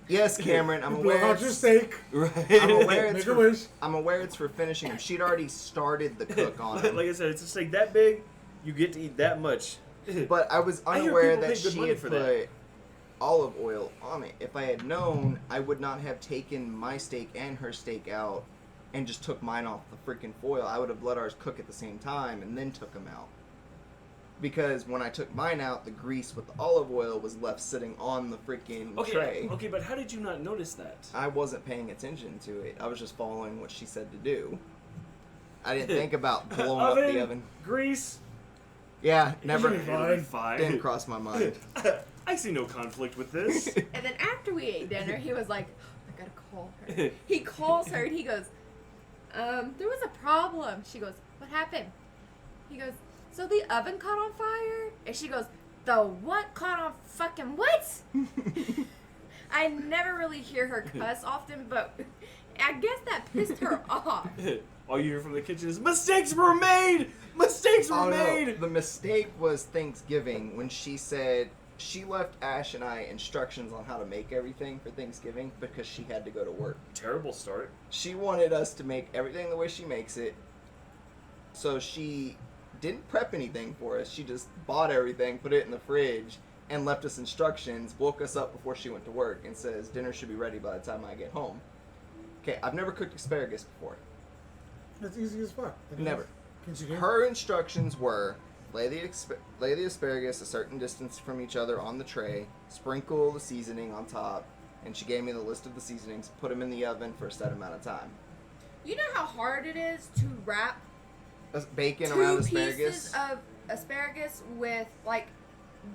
Yes, Cameron, I'm Blow aware. out your steak. I'm aware it's Make a for, wish. I'm aware it's for finishing him. She'd already started the cook on him. Like I said, it's a steak that big, you get to eat that much. But I was I hear unaware people that pay good she money had for put that. olive oil on it. If I had known, I would not have taken my steak and her steak out and just took mine off the freaking foil. I would have let ours cook at the same time and then took them out. Because when I took mine out, the grease with the olive oil was left sitting on the freaking tray. Okay, but how did you not notice that? I wasn't paying attention to it. I was just following what she said to do. I didn't think about blowing up the oven. Grease. Yeah, never. It'll be fine. Didn't cross my mind. I see no conflict with this. And then after we ate dinner, he was like, I gotta call her. He calls her and he goes, there was a problem. She goes, what happened? He goes, so the oven caught on fire? And she goes, the what caught on fucking what? I never really hear her cuss often, but I guess that pissed her off. All you hear from the kitchen is, mistakes were made! Mistakes were Oh no, made! the mistake was Thanksgiving when she said she left Ash and I instructions on how to make everything for Thanksgiving because she had to go to work. Terrible start. She wanted us to make everything the way she makes it. So she didn't prep anything for us. She just bought everything, put it in the fridge, and left us instructions, woke us up before she went to work, and says dinner should be ready by the time I get home. Okay, I've never cooked asparagus before. It's easy as fuck. Never. Can you do? Her instructions were lay the asparagus a certain distance from each other on the tray, sprinkle the seasoning on top, and she gave me the list of the seasonings, put them in the oven for a set amount of time. You know how hard it is to wrap Bacon two around pieces asparagus. of asparagus with like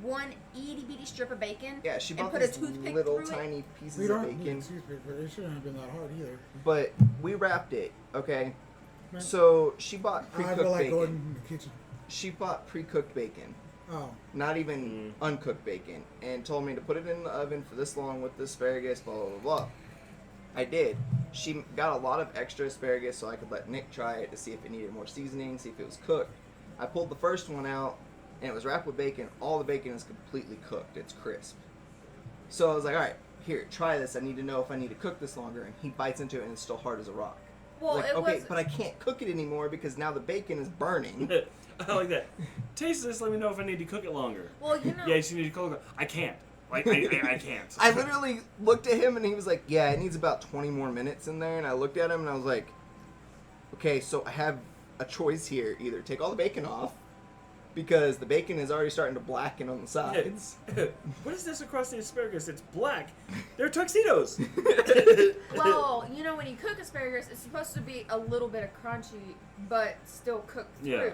one itty bitty strip of bacon? Yeah, she and bought put a these toothpick little through it? tiny pieces We of don't need bacon. a toothpick, but it shouldn't have been that hard either. But we wrapped it, okay? Man, So she bought I pre-cooked feel like bacon. going in the kitchen. She bought pre-cooked bacon, Oh, not even uncooked bacon, and told me to put it in the oven for this long with the asparagus, blah, blah, blah, blah. I did. She got a lot of extra asparagus so I could let Nick try it to see if it needed more seasoning, see if it was cooked. I pulled the first one out, and it was wrapped with bacon. All the bacon is completely cooked. It's crisp. So I was like, all right, here, try this. I need to know if I need to cook this longer. And he bites into it, and it's still hard as a rock. Well, Like, it okay, was. but I can't cook it anymore because now the bacon is burning. I like that. Taste this. Let me know if I need to cook it longer. Well, you know. Yeah, you need to cook it. I can't. Like I can't. I literally looked at him and he was like, yeah, it needs about 20 more minutes in there. And I looked at him and I was like, okay, so I have a choice here. Either take all the bacon off because the bacon is already starting to blacken on the sides. What is this across the asparagus? It's black. They're tuxedos. Well, you know, when you cook asparagus, it's supposed to be a little bit of crunchy, but still cooked through. Yeah.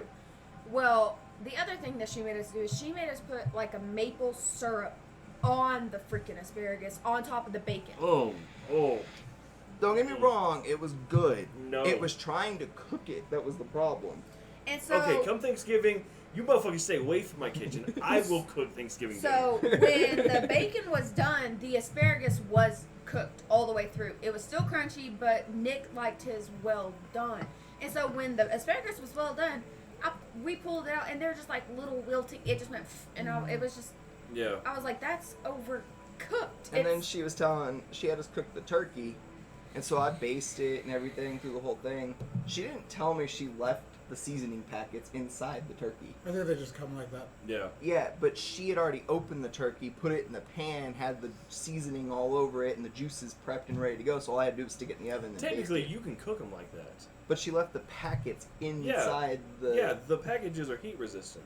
Well, the other thing that she made us do is she made us put like a maple syrup on the freaking asparagus on top of the bacon. Oh. Don't get me wrong, it was good. No. It was trying to cook it that was the problem. And so, Okay, come Thanksgiving, you motherfuckers stay away from my kitchen. I will cook Thanksgiving so dinner. when the bacon was done, the asparagus was cooked all the way through. It was still crunchy, but Nick liked his well done. And so when the asparagus was well done, we pulled it out, and they were just like little wilting. It just went, and it was just. Yeah. I was like, that's overcooked. And then she was she had us cook the turkey, and so I basted it and everything through the whole thing. She didn't tell me she left the seasoning packets inside the turkey. I think they just come like that. Yeah. Yeah, but she had already opened the turkey, put it in the pan, had the seasoning all over it, and the juices prepped and ready to go, so all I had to do was stick it in the oven and Technically, baste it. you can cook them like that. But she left the packets inside Yeah, the packages are heat resistant.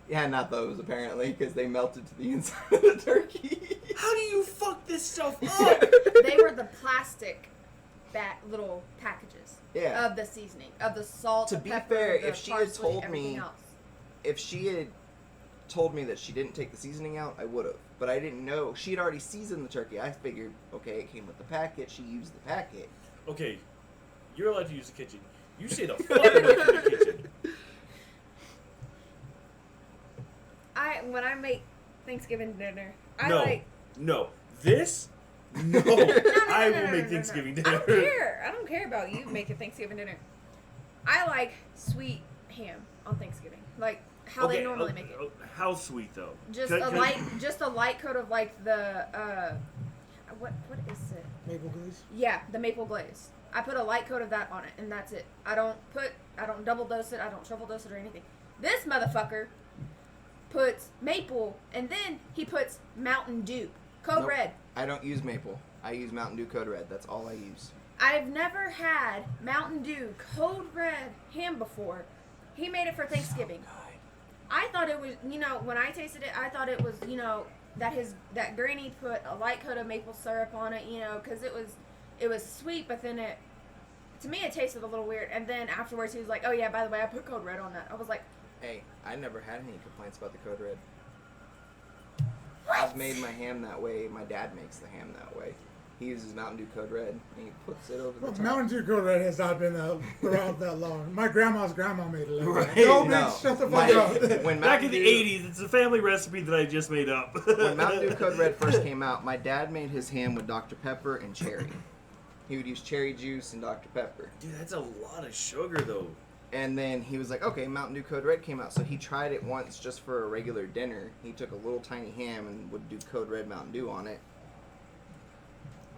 Yeah, not those, apparently, because they melted to the inside of the turkey. How do you fuck this stuff up? They were the plastic little packages Yeah. of the seasoning, of the salt, To the be pepper, fair, the if she had parsley, told everything me- else. If she had told me that she didn't take the seasoning out, I would have. But I didn't know. She had already seasoned the turkey. I figured, okay, it came with the packet. She used the packet. Okay, you're allowed to use the kitchen. You stay the fuck away from the kitchen. When I make Thanksgiving dinner, I No. like. No. This? No. I will make Thanksgiving I dinner. don't care. I don't care about you making Thanksgiving dinner. I like sweet ham on Thanksgiving, like how they normally make it. How sweet though? Just Can- a can- light coat of like the what is it? Maple glaze. Yeah, the maple glaze. I put a light coat of that on it, and that's it. I don't double dose it. I don't triple dose it or anything. This motherfucker puts maple, and then he puts Mountain Dew, Code Nope. Red. I don't use maple. I use Mountain Dew Code Red. That's all I use. I've never had Mountain Dew Code Red ham before. He made it for Thanksgiving. I thought it was, when I tasted it, I thought it was, that Granny put a light coat of maple syrup on it, because it was sweet, but then to me it tasted a little weird. And then afterwards he was like, oh yeah, by the way, I put Code Red on that. I was like, Hey, I never had any complaints about the Code Red. I've made my ham that way. My dad makes the ham that way. He uses Mountain Dew Code Red, and he puts it over the Well, top. Mountain Dew Code Red has not been around that long. My grandma's grandma made it like Right. that. No, No. bitch, shut the My- fuck up. when Back Mountain in the Dew- 80s, it's a family recipe that I just made up. When Mountain Dew Code Red first came out, my dad made his ham with Dr. Pepper and cherry. He would use cherry juice and Dr. Pepper. Dude, that's a lot of sugar though. And then he was like, okay, Mountain Dew Code Red came out. So he tried it once just for a regular dinner. He took a little tiny ham and would do Code Red Mountain Dew on it.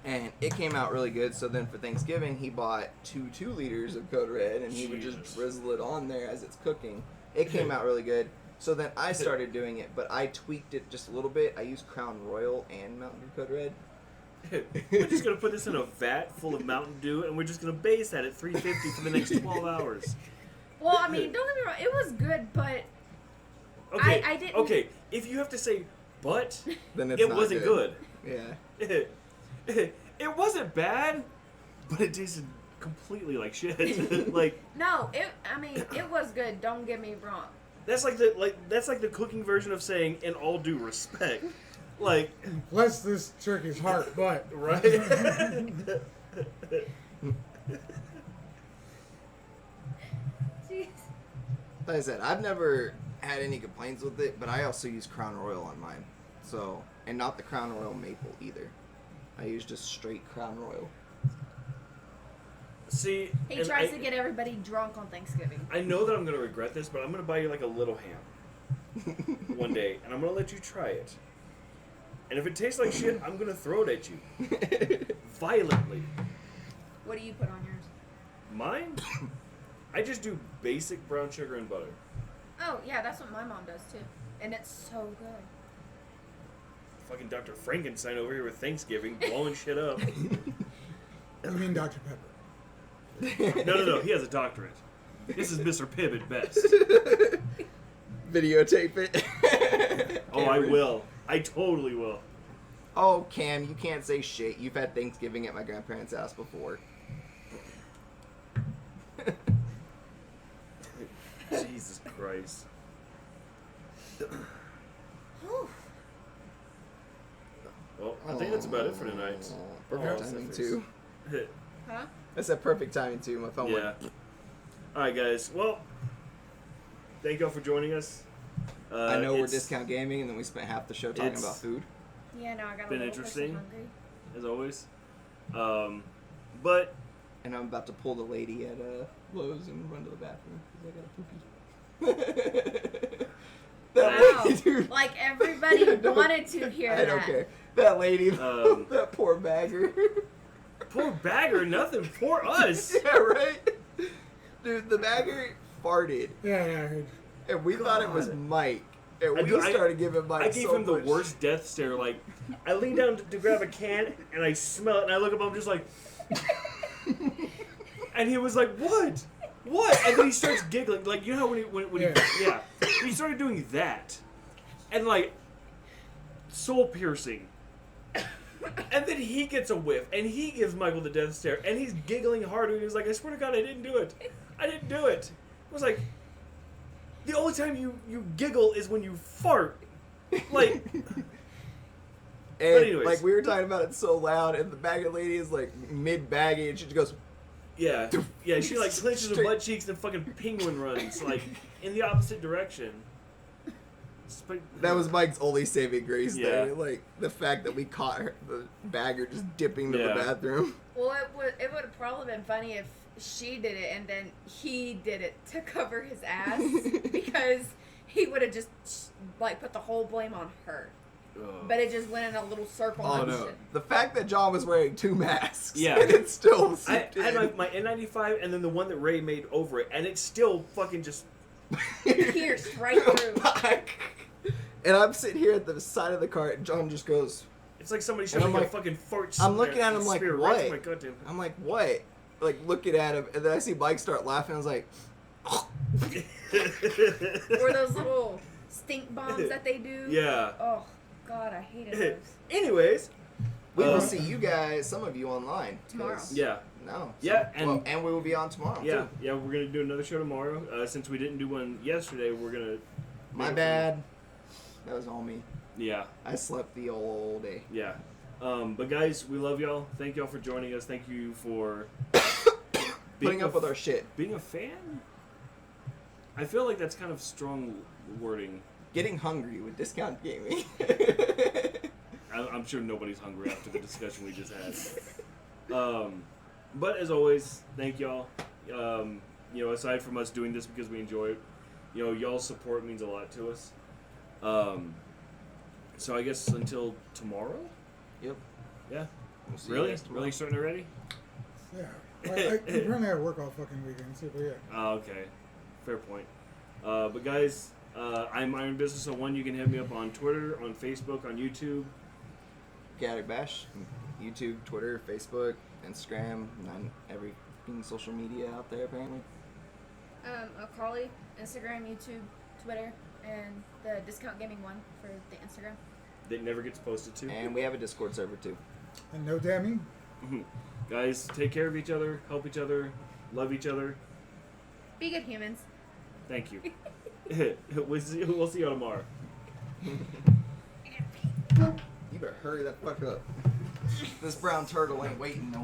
And it came out really good. So then for Thanksgiving, he bought 2 liters of Code Red and he would just Jesus. drizzle it on there as it's cooking. It came out really good. So then I started doing it, but I tweaked it just a little bit. I used Crown Royal and Mountain Dew Code Red. We're just gonna put this in a vat full of Mountain Dew, and we're just gonna base that at 350 for the next 12 hours. Well, I mean, don't get me wrong, it was good, but Okay. I didn't- Okay. If you have to say but, Then it's it not wasn't good. Yeah. It wasn't bad, but it tasted completely like shit. Like no, it was good. Don't get me wrong. that's like the cooking version of saying in all due respect. Like Bless this turkey's heart, but right? Jeez. Like I said, I've never had any complaints with it, but I also use Crown Royal on mine. So, and not the Crown Royal Maple either. I use just straight Crown Royal. See, He and tries to get everybody drunk on Thanksgiving. I know that I'm gonna regret this, but I'm gonna buy you like a little ham one day, and I'm gonna let you try it. And if it tastes like shit, I'm gonna throw it at you violently. What do you put on yours? Mine, I just do basic brown sugar and butter. Oh, yeah, that's what my mom does too. And it's so good. Fucking Dr. Frankenstein over here with Thanksgiving, blowing shit up. you mean Dr. Pepper. No, he has a doctorate. This is Mr. Pibb at best. Videotape it. Oh, I will. I totally will. Oh, Cam, you can't say shit. You've had Thanksgiving at my grandparents' house before. Jesus Christ. Well, I think that's about it for tonight. Perfect Oh, timing, that's too. Huh? That's a perfect timing, too. My phone Yeah. went. Alright, guys. Well, thank y'all for joining us. I know we're it's Discount Gaming, and then we spent half the show talking it's- about food. Yeah, no, I got Been a little interesting. hungry. as always. But And I'm about to pull the lady at Lowe's and run to the bathroom because I got a poopy. That Wow. lady, dude. Like everybody I don't- wanted to hear I that. don't care. That lady, Um, that poor bagger. poor bagger, nothing. Poor us. Yeah, right? Dude, the bagger farted. Yeah, I heard. And we thought it was God. Mike. And I we do- I- started giving Mike I gave so him the much- worst death stare. Like, I lean down to grab a can, and I smell it, and I look up, I'm just like... And he was like, what? What? And then he starts giggling. Like, you know how when Yeah. yeah. He started doing that. And, like, soul piercing. And then he gets a whiff, and he gives Michael the death stare, and he's giggling harder, and he's like, I swear to God, I didn't do it. I didn't do it. I was like, the only time you giggle is when you fart. Like, And, anyways. like, we were talking about it so loud, and the bagger lady is, like, mid-bagging, and she just goes, yeah. Yeah, she, like, clenches her Straight- butt cheeks and fucking penguin runs, like, in the opposite direction. that was Mike's only saving grace Yeah. there. Like, the fact that we caught her, the bagger just dipping to Yeah. the bathroom. Well, it would have probably been funny if she did it and then he did it to cover his ass because he would have just like put the whole blame on her. But it just went in a little circle. Oh, and no. shit. The fact that John was wearing 2 masks. Yeah. And it still was. I had my N95 and then the one that Ray made over it, and it still fucking just... Pierced right through. And I'm sitting here at the side of the cart, and John just goes, It's like somebody And I'm shoving a like- fucking fart I'm looking at him like, spear what? right through my goddamn... I'm like, what? Like, looking at him, and then I see Mike start laughing. I was like, Or those little stink bombs that they do. Yeah. Oh, God, I hated those. Anyways. we will Um, see you guys, some of you online. 'cause- Tomorrow. Yeah. No. Yeah, Well, and we will be on tomorrow, Yeah, too. yeah, we're gonna do another show tomorrow. Since we didn't do one yesterday, we're gonna... My bad. That was all me. Yeah, I slept the whole day. yeah. But guys, we love y'all. Thank y'all for joining us. Thank you for... Putting up with our shit. Being a fan? I feel like that's kind of strong wording. Getting hungry with Discount Gaming. I'm sure nobody's hungry after the discussion we just had. But as always, thank y'all. You know, aside from us doing this because we enjoy it, you know, y'all's support means a lot to us. So I guess until tomorrow? Yep. Yeah. We'll see you Really? guys tomorrow. Really starting already? Yeah. Apparently I work all fucking weekend, too, but yeah. Oh, okay. Fair point. But guys, I'm Iron Business 01. You can hit me up on Twitter, on Facebook, on YouTube. Gaddick Bash, YouTube, Twitter, Facebook, Instagram, and every social media out there apparently. Akali, Instagram, YouTube, Twitter, and the Discount Gaming one for the Instagram. That never gets posted to. And we have a Discord server too. And no damning. Guys, take care of each other, help each other, love each other. Be good humans. Thank you. we'll see you tomorrow. You better hurry that fuck up. This brown turtle ain't waiting no